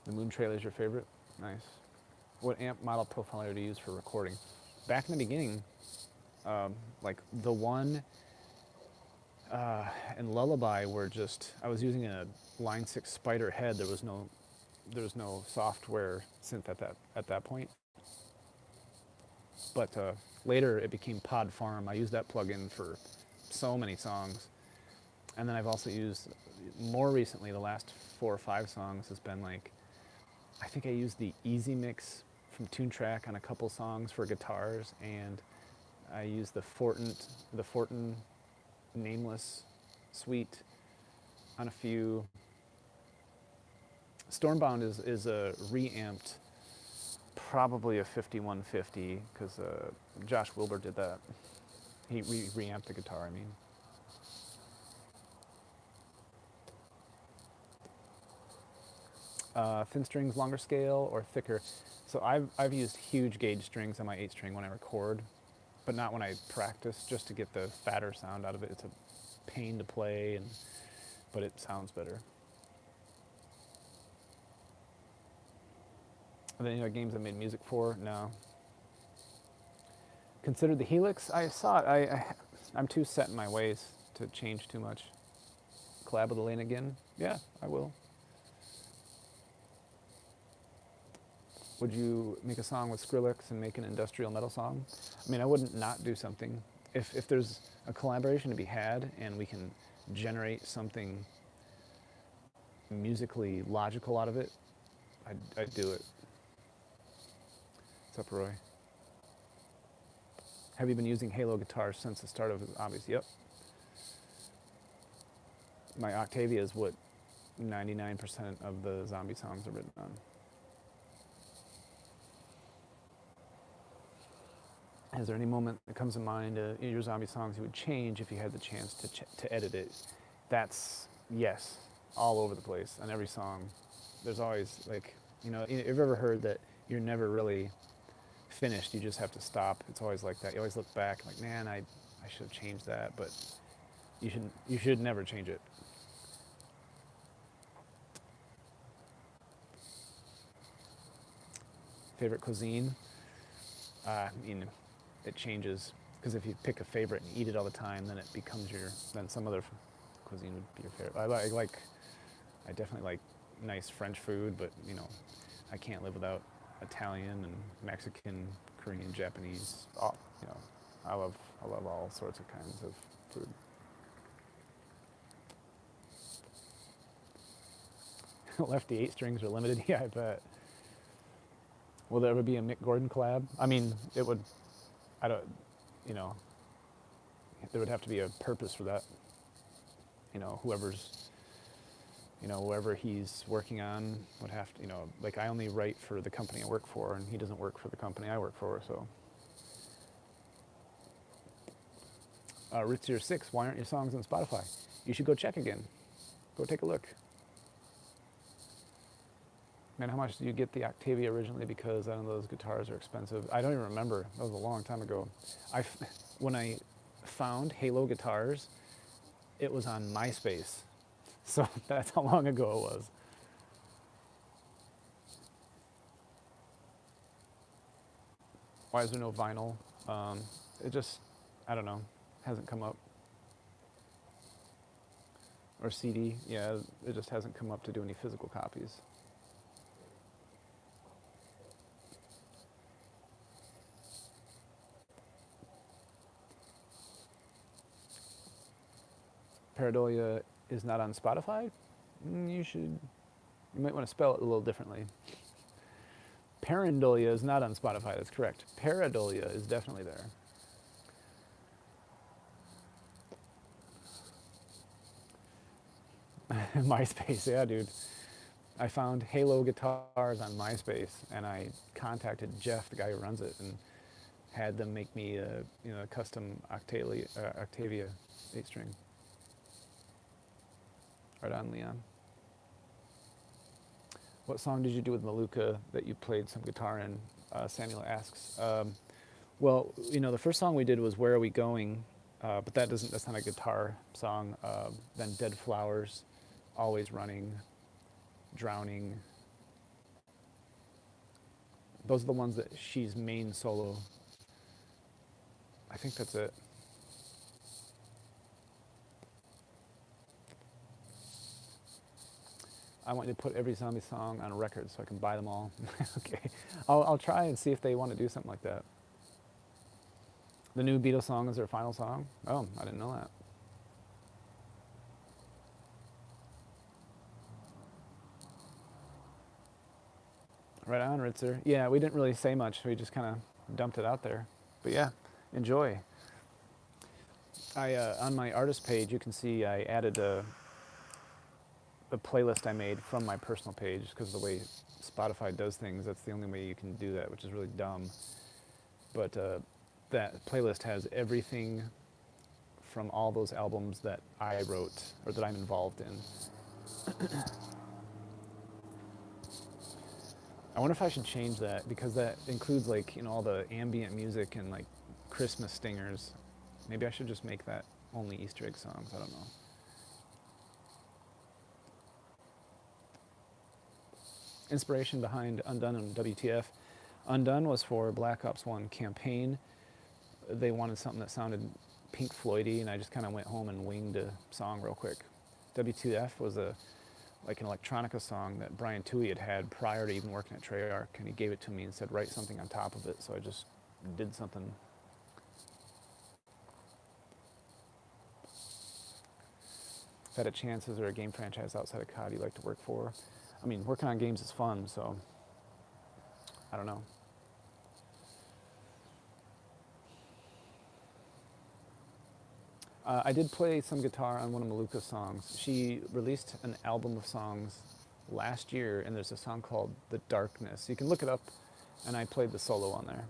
The Moon Trailer is your favorite? Nice. What amp model profiler do you use for recording? Back in the beginning, like the one and Lullaby were I was using a Line 6 Spider head. There was no software synth at that point. But later it became Pod Farm. I used that plugin for so many songs. And then I've also used, more recently, the last 4 or 5 songs has been I think I used the Easy Mix from Toontrack on a couple songs for guitars, and I used the Fortin Nameless Suite on a few. Stormbound is a reamped, probably a 5150, because Josh Wilbur did that. He reamped the guitar, I mean. Thin strings, longer scale, or thicker? So I've used huge gauge strings on my 8 string when I record, but not when I practice, just to get the fatter sound out of it. It's a pain to play, but it sounds better. Are there any other games I made music for? No. Considered the Helix? I saw it. I'm too set in my ways to change too much. Collab with Elaine again? Yeah, I will. Would you make a song with Skrillex and make an industrial metal song? I mean, I wouldn't not do something. If there's a collaboration to be had and we can generate something musically logical out of it, I'd do it. What's up, Roy? Have you been using Halo guitars since the start of Zombies? Yep. My Octavia is what 99% of the zombie songs are written on. Is there any moment that comes to mind in your zombie songs you would change if you had the chance to edit it? That's yes, all over the place on every song. There's always like, have you ever heard that you're never really finished, you just have to stop? It's always like that. You always look back like, man, I should have changed that, but you should never change it. Favorite cuisine? It changes, because if you pick a favorite and eat it all the time, then it becomes then some other cuisine would be your favorite. I definitely like nice French food, but I can't live without Italian and Mexican, Korean, Japanese. I love all sorts of kinds of food. Lefty 8 strings are limited. Yeah, I bet. Will there ever be a Mick Gordon collab? I mean, it would. I don't. There would have to be a purpose for that. Whoever he's working on would have to. Like I only write for the company I work for, and he doesn't work for the company I work for. So. Ritzier6, why aren't your songs on Spotify? You should go check again. Go take a look. Man, how much did you get the Octavia originally? Because I know those guitars are expensive. I don't even remember. That was a long time ago. When I found Halo guitars, it was on MySpace. So that's how long ago it was. Why is there no vinyl? It just, I don't know, hasn't come up. Or CD, yeah, it just hasn't come up to do any physical copies. Pareidolia is not on Spotify? You might want to spell it a little differently. Pareidolia is not on Spotify, that's correct. Pareidolia is definitely there. MySpace, yeah, dude. I found Halo guitars on MySpace, and I contacted Jeff, the guy who runs it, and had them make me a custom Octavia 8-string. Right on, Leon. What song did you do with Maluka that you played some guitar in? Samuel asks. Well, the first song we did was Where Are We Going? But that's not a guitar song. Then Dead Flowers, Always Running, Drowning. Those are the ones that she's main solo. I think that's it. I want you to put every zombie song on a record so I can buy them all. Okay. I'll try and see if they want to do something like that. The new Beatles song is their final song? Oh, I didn't know that. Right on, Ritzer. Yeah, we didn't really say much. We just kind of dumped it out there. But yeah, enjoy. On my artist page, you can see I added a playlist I made from my personal page, because the way Spotify does things, that's the only way you can do that, which is really dumb. But that playlist has everything from all those albums that I wrote or that I'm involved in. I wonder if I should change that, because that includes all the ambient music and Christmas stingers. Maybe I should just make that only Easter egg songs. I don't know. Inspiration behind Undone and WTF. Undone was for Black Ops 1 campaign. They wanted something that sounded Pink Floyd-y, and I just kind of went home and winged a song real quick. WTF was like an electronica song that Brian Toohey had prior to even working at Treyarch, and he gave it to me and said, write something on top of it. So I just did something. If I had a chance, is there a game franchise outside of COD you'd like to work for? I mean, working on games is fun, so I don't know. I did play some guitar on one of Maluka's songs. She released an album of songs last year, and there's a song called The Darkness. You can look it up, and I played the solo on there.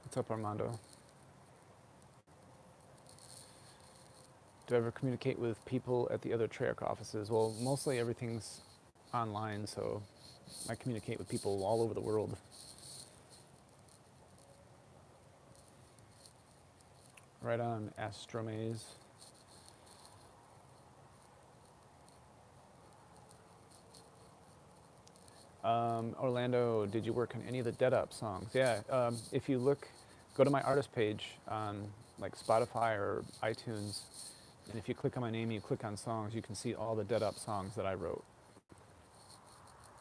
What's up, Armando? Do I ever communicate with people at the other Treyarch offices? Well, mostly everything's online, so I communicate with people all over the world. Right on, Astromaze. Orlando, did you work on any of the Dead Up songs? Yeah, if you look, go to my artist page on like Spotify or iTunes, and if you click on my name, you click on songs, you can see all the Dead Up songs that I wrote.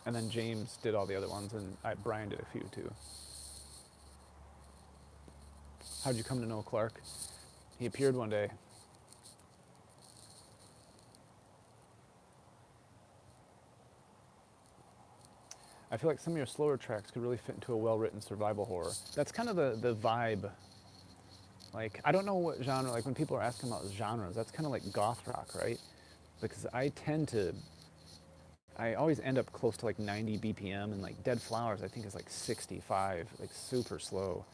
And then James did all the other ones, and Brian did a few too. How'd you come to know Clark? He appeared one day. I feel like some of your slower tracks could really fit into a well-written survival horror. That's kind of the vibe. Like, I don't know what genre, like when people are asking about genres, that's kind of like goth rock, right? Because I always end up close to like 90 BPM, and like Dead Flowers I think is like 65, like super slow.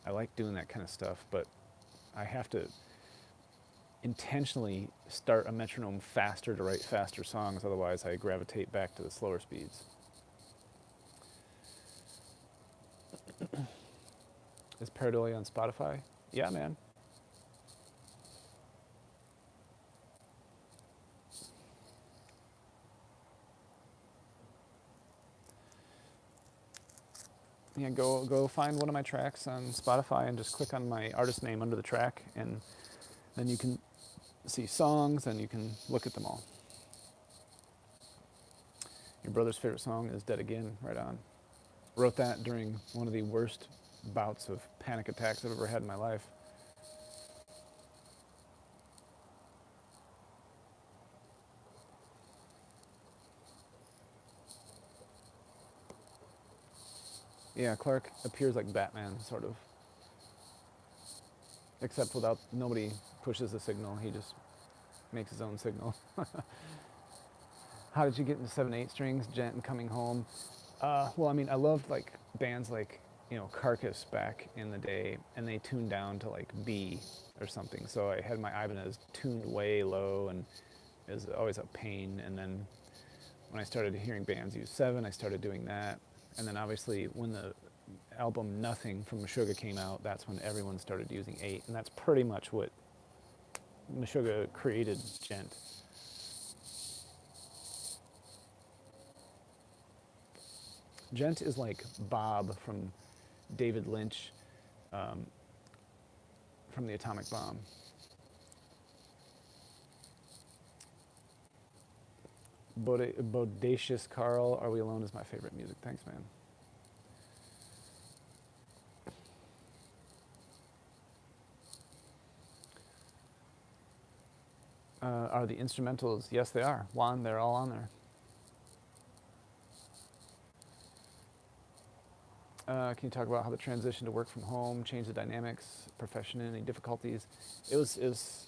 I like doing that kind of stuff, but I have to intentionally start a metronome faster to write faster songs, otherwise I gravitate back to the slower speeds. Is Pareidolia on Spotify? Yeah, man. Yeah, go find one of my tracks on Spotify and just click on my artist name under the track, and then you can see songs and you can look at them all. Your brother's favorite song is Dead Again, right on. Wrote that during one of the worst bouts of panic attacks I've ever had in my life. Yeah, Clark appears like Batman, sort of. Except without, nobody pushes the signal, he just makes his own signal. How did you get into 7/8 strings, Gent and Coming Home? Well, I mean, I loved like bands like, Carcass back in the day, and they tuned down to like B or something. So I had my Ibanez tuned way low, and it was always a pain. And then when I started hearing bands use 7, I started doing that. And then obviously when the album Nothing from Meshuggah came out, that's when everyone started using 8, and that's pretty much what Meshuggah created Gent. Gent is like Bob from David Lynch, from the Atomic Bomb. Bodacious Carl, Are We Alone is my favorite music. Thanks, man. Are the instrumentals? Yes, they are. Juan, they're all on there. Can you talk about how the transition to work from home changed the dynamics, profession, any difficulties? It was, it's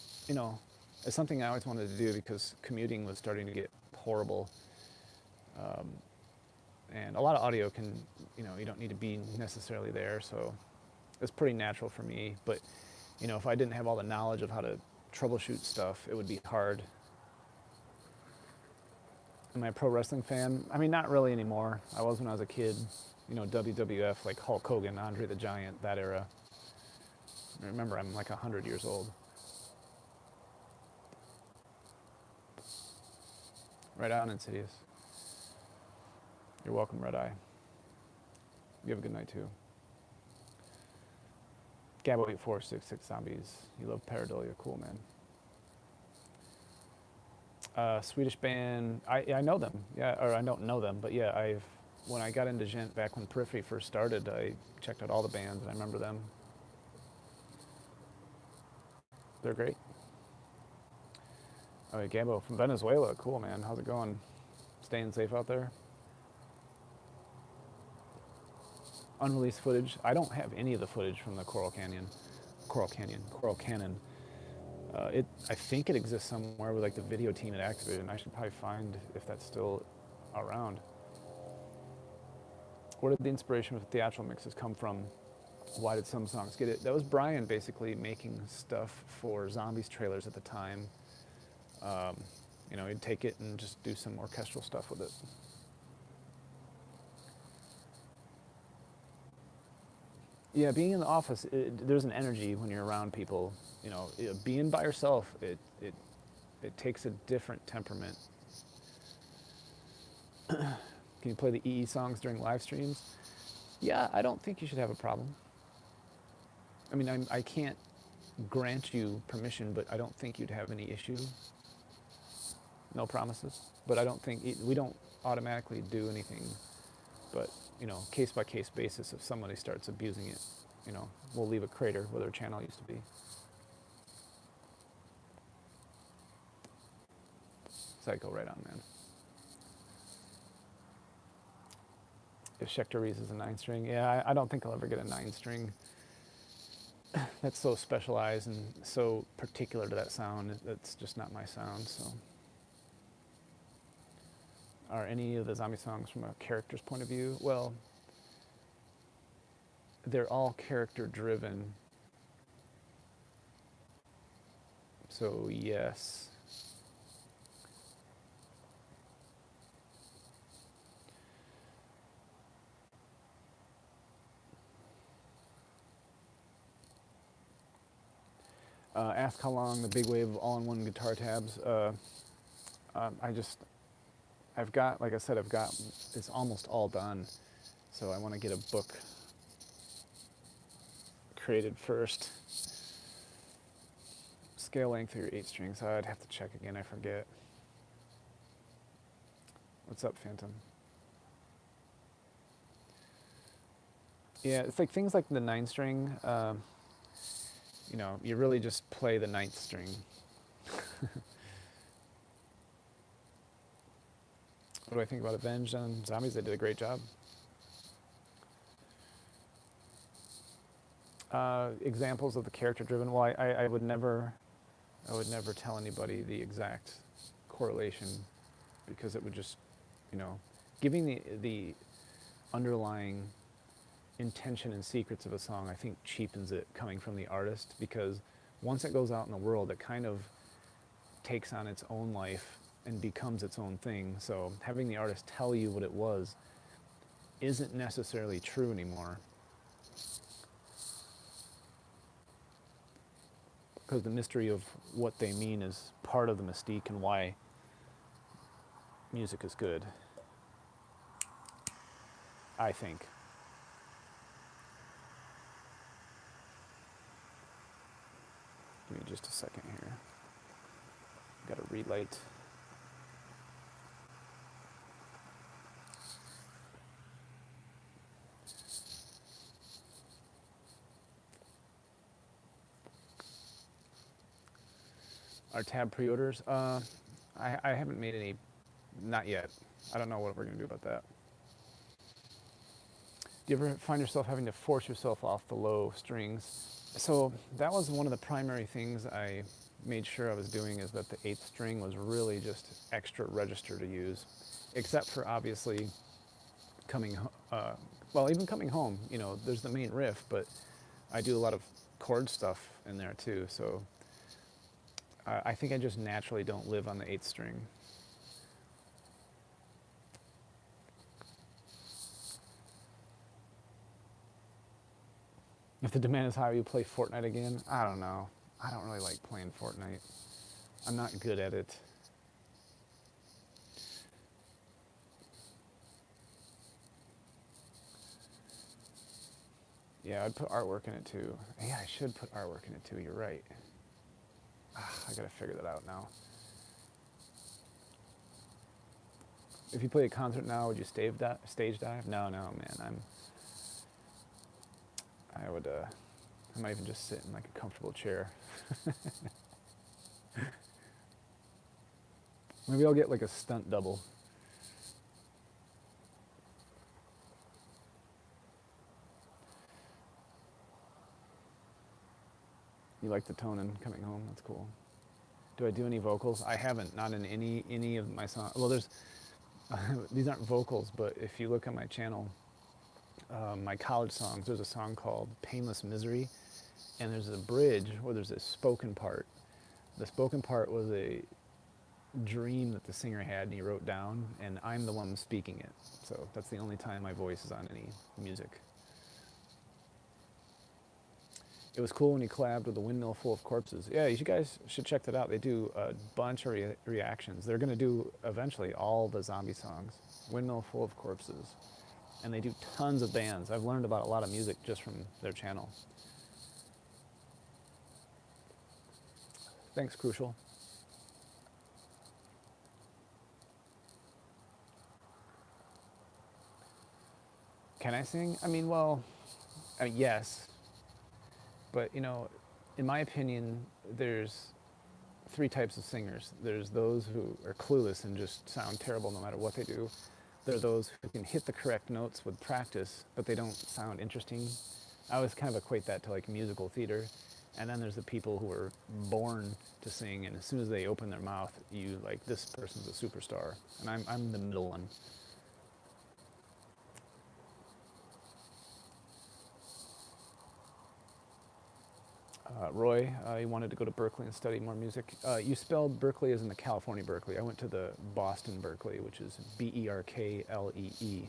something I always wanted to do because commuting was starting to get horrible. And a lot of audio can, you don't need to be necessarily there, so it's pretty natural for me. But, if I didn't have all the knowledge of how to troubleshoot stuff, it would be hard. Am I a pro wrestling fan? I mean, not really anymore. I was when I was a kid. WWF, like Hulk Hogan, Andre the Giant, that era. Remember, I'm like 100 years old. Right on, Insidious. You're welcome, Red Eye. You have a good night, too. Gabo8466 zombies. You love pareidolia, cool man. Swedish band. I know them. Yeah, or I don't know them, but yeah, when I got into Gent back when Periphery first started, I checked out all the bands and I remember them. They're great. Oh, yeah, Gabo from Venezuela. Cool, man. How's it going? Staying safe out there? Unreleased footage. I don't have any of the footage from the Coral Canyon. Coral Cannon. I think it exists somewhere with like the video team at Activated, and I should probably find if that's still around. Where did the inspiration with theatrical mixes come from? Why did some songs get it? That was Brian basically making stuff for Zombies trailers at the time. He'd take it and just do some orchestral stuff with it. Yeah, being in the office, there's an energy when you're around people. Being by yourself, it takes a different temperament. Can you play the EE songs during live streams? Yeah, I don't think you should have a problem. I mean, I can't grant you permission, but I don't think you'd have any issue. No promises, but I don't think we don't automatically do anything. But case by case basis, if somebody starts abusing it, we'll leave a crater where their channel used to be. Psycho, right on, man. If Schecter uses a 9-string, yeah, I don't think I'll ever get a 9-string. That's so specialized and so particular to that sound. That's just not my sound. So, are any of the zombie songs from a character's point of view? Well, they're all character driven. So yes. Ask how long the big wave of all-in-one guitar tabs. I've got, like I said, it's almost all done. So I want to get a book created first. Scale length of your 8-string, so I'd have to check again, I forget. What's up, Phantom? Yeah, it's like things like the 9-string, you really just play the 9th string. What do I think about Avenged on Zombies? They did a great job. Examples of the character-driven. Well, I would never tell anybody the exact correlation because it would just, giving the underlying intention and secrets of a song, I think cheapens it coming from the artist, because once it goes out in the world, it kind of takes on its own life and becomes its own thing. So having the artist tell you what it was isn't necessarily true anymore, because the mystery of what they mean is part of the mystique and why music is good, I think. Give me just a second here. Got to relight. Our tab pre-orders? I haven't made any, not yet. I don't know what we're going to do about that. Do you ever find yourself having to force yourself off the low strings? So that was one of the primary things I made sure I was doing, is that the 8th string was really just extra register to use, except for obviously even coming home, there's the main riff, but I do a lot of chord stuff in there too, so I think I just naturally don't live on the 8th string. If the demand is high, you play Fortnite again? I don't know. I don't really like playing Fortnite. I'm not good at it. Yeah, I'd put artwork in it too. Yeah, I should put artwork in it too. You're right. I gotta figure that out now. If you play a concert now, would you stage dive? No, no, man. I would. I might even just sit in like a comfortable chair. Maybe I'll get like a stunt double. You like the tone in coming home? That's cool. Do I do any vocals? I haven't. Not in any of my songs. Well, there's these aren't vocals, but if you look at my channel, my college songs, there's a song called "Painless Misery," and there's a bridge where there's a spoken part. The spoken part was a dream that the singer had and he wrote down, and I'm the one speaking it. So that's the only time my voice is on any music. It was cool when he collabed with the Windmill Full of Corpses. Yeah, you guys should check that out. They do a bunch of reactions. They're going to do eventually all the zombie songs. Windmill Full of Corpses. And they do tons of bands. I've learned about a lot of music just from their channel. Thanks, Crucial. Can I sing? Yes. But, in my opinion, there's three types of singers. There's those who are clueless and just sound terrible no matter what they do. There are those who can hit the correct notes with practice, but they don't sound interesting. I always kind of equate that to like musical theater. And then there's the people who are born to sing, and as soon as they open their mouth, you like, this person's a superstar. And I'm the middle one. Roy, he wanted to go to Berkeley and study more music. You spelled Berkeley as in the California Berkeley. I went to the Boston Berkeley, which is Berklee.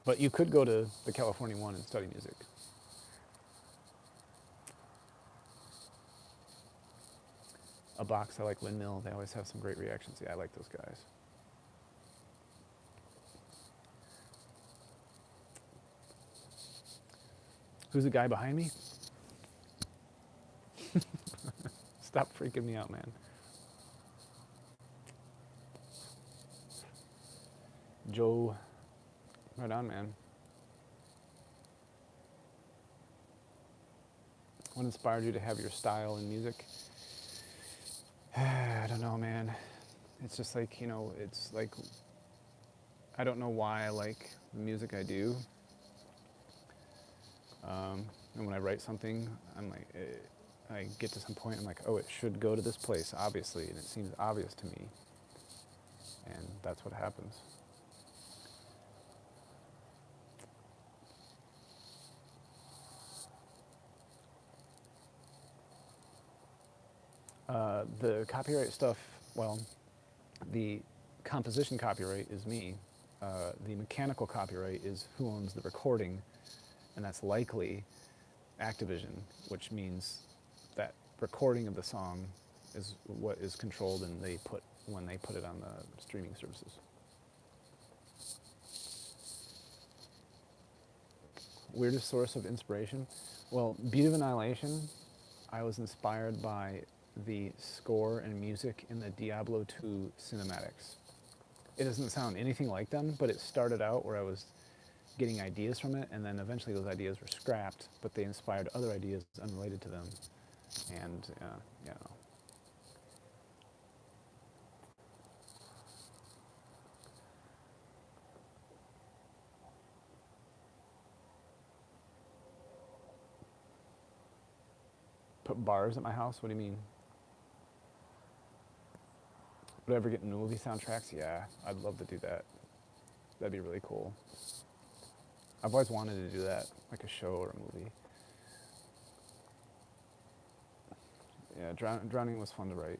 But you could go to the California one and study music. A Box, I like Windmill. They always have some great reactions. Yeah, I like those guys. Who's the guy behind me? Stop freaking me out, man. Joe, right on, man. What inspired you to have your style in music? I don't know, man. It's just like, it's like, I don't know why I like the music I do. And when I write something, I'm like, I get to some point, I'm like, oh, it should go to this place, obviously, and it seems obvious to me. And that's what happens. The copyright stuff, well, the composition copyright is me. The mechanical copyright is who owns the recording, and that's likely Activision, which means that recording of the song is what is controlled, and when they put it on the streaming services. Weirdest source of inspiration? Well, Beat of Annihilation, I was inspired by the score and music in the Diablo 2 cinematics. It doesn't sound anything like them, but it started out where I was getting ideas from it, and then eventually those ideas were scrapped, but they inspired other ideas unrelated to them. And, yeah. Put bars at my house? What do you mean? Would I ever get into movie soundtracks? Yeah, I'd love to do that. That'd be really cool. I've always wanted to do that, like a show or a movie. Yeah, Drowning was fun to write.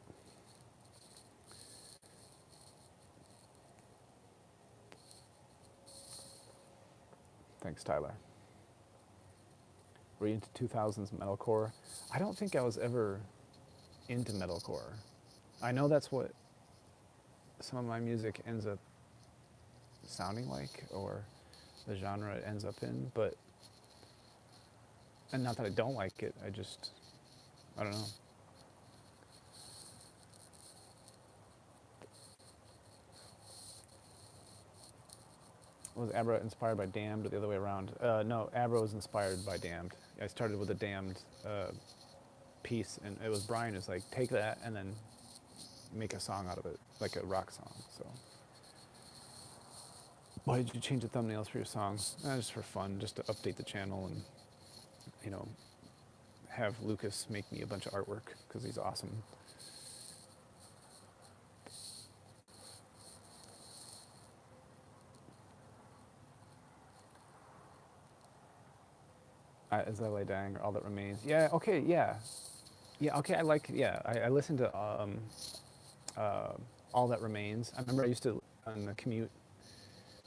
Thanks, Tyler. Were you into 2000s metalcore? I don't think I was ever into metalcore. I know that's what some of my music ends up sounding like, or the genre it ends up in, but And not that I don't like it, I don't know. Was Abra inspired by Damned or the other way around? No, Abra was inspired by Damned. I started with a Damned piece, and it was Brian is like, take that and then make a song out of it, like a rock song. So, why did you change the thumbnails for your songs? Just for fun, just to update the channel and, you know, have Lucas make me a bunch of artwork because he's awesome. As I lay dying, or all that remains. Yeah. Okay. Yeah. Yeah. Okay. I listened to uh, all that remains. I remember I used to on the commute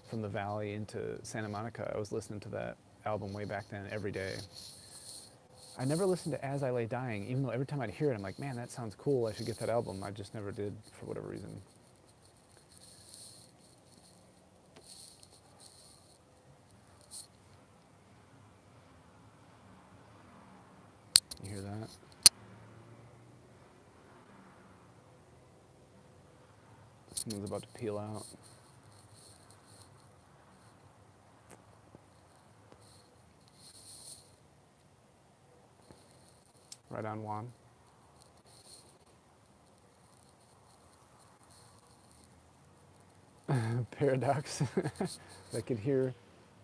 from the valley into Santa Monica. I was listening to that album way back then every day. I never listened to As I Lay Dying, even though every time I'd hear it, I'm like, man, that sounds cool. I should get that album. I just never did for whatever reason. You hear that? Someone's about to peel out. Right on, Juan. Paradox. I could hear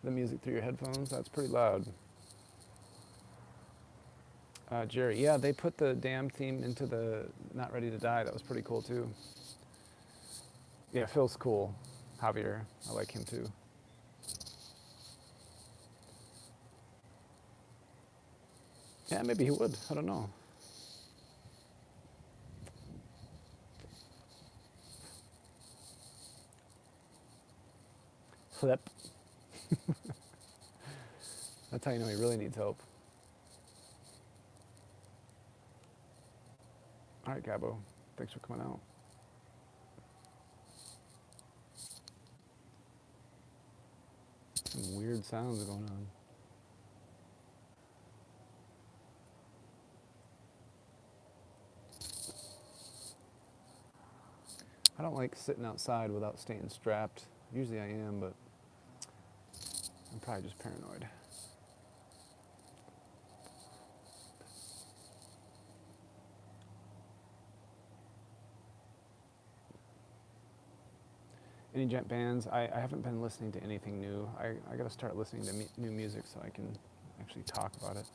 the music through your headphones. That's pretty loud. Jerry, yeah, they put the Damn theme into the Not Ready to Die. That was pretty cool too. Yeah, Phil's cool. Javier, I like him too. Yeah, maybe he would. I don't know. Flip. That's how you know he really needs help. All right, Gabo. Thanks for coming out. Some weird sounds going on. I don't like sitting outside without staying strapped. Usually I am, but I'm probably just paranoid. Any Gent bands? I haven't been listening to anything new. I got to start listening to new music so I can actually talk about it.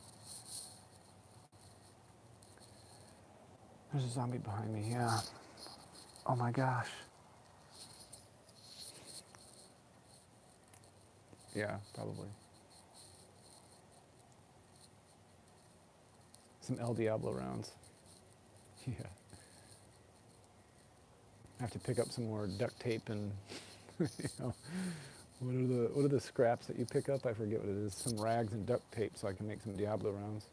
There's a zombie behind me, yeah. Oh my gosh. Yeah, probably. Some El Diablo rounds. Yeah. I have to pick up some more duct tape and, you know, what are the scraps that you pick up? I forget what it is. Some rags and duct tape so I can make some Diablo rounds.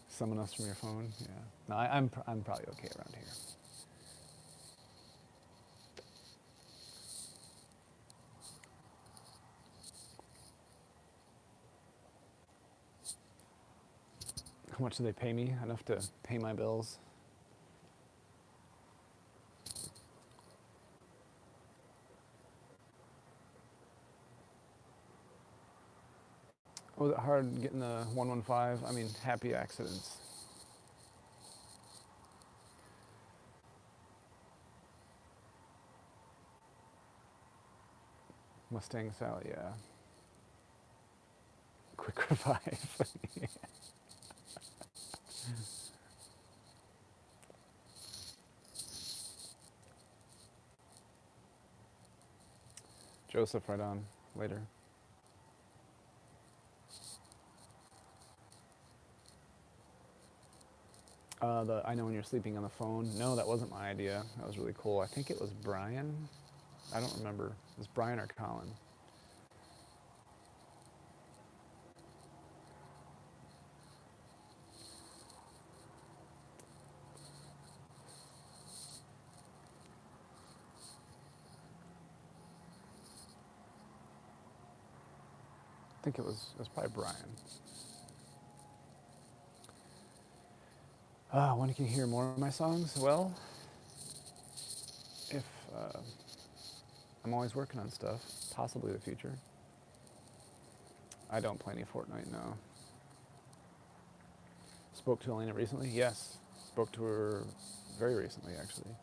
Summon us from your phone. Yeah. No, I'm probably okay around here. How much do they pay me? Enough to pay my bills. Was it hard getting the 115? I mean, happy accidents. Mustang Sally, yeah. Quick revive. Joseph, right on. Later. I know when you're sleeping on the phone. No, that wasn't my idea. That was really cool. I think it was Brian. I don't remember. It was Brian or Colin. think it was probably Brian. When can you hear more of my songs? Well, if I'm always working on stuff, possibly the future. I don't play any Fortnite now. Spoke to Elena recently? Yes. Spoke to her very recently, actually.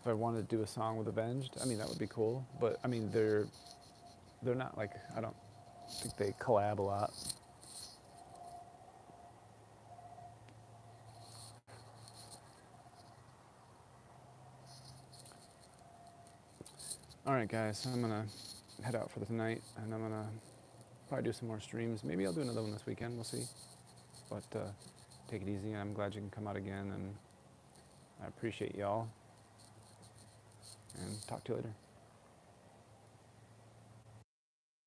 If I wanted to do a song with Avenged, I mean, that would be cool. But, I mean, they're not like, I don't think they collab a lot. All right, guys, I'm going to head out for the night, and I'm going to probably do some more streams. Maybe I'll do another one this weekend. We'll see. But take it easy. I'm glad you can come out again, and I appreciate y'all. And talk to you later.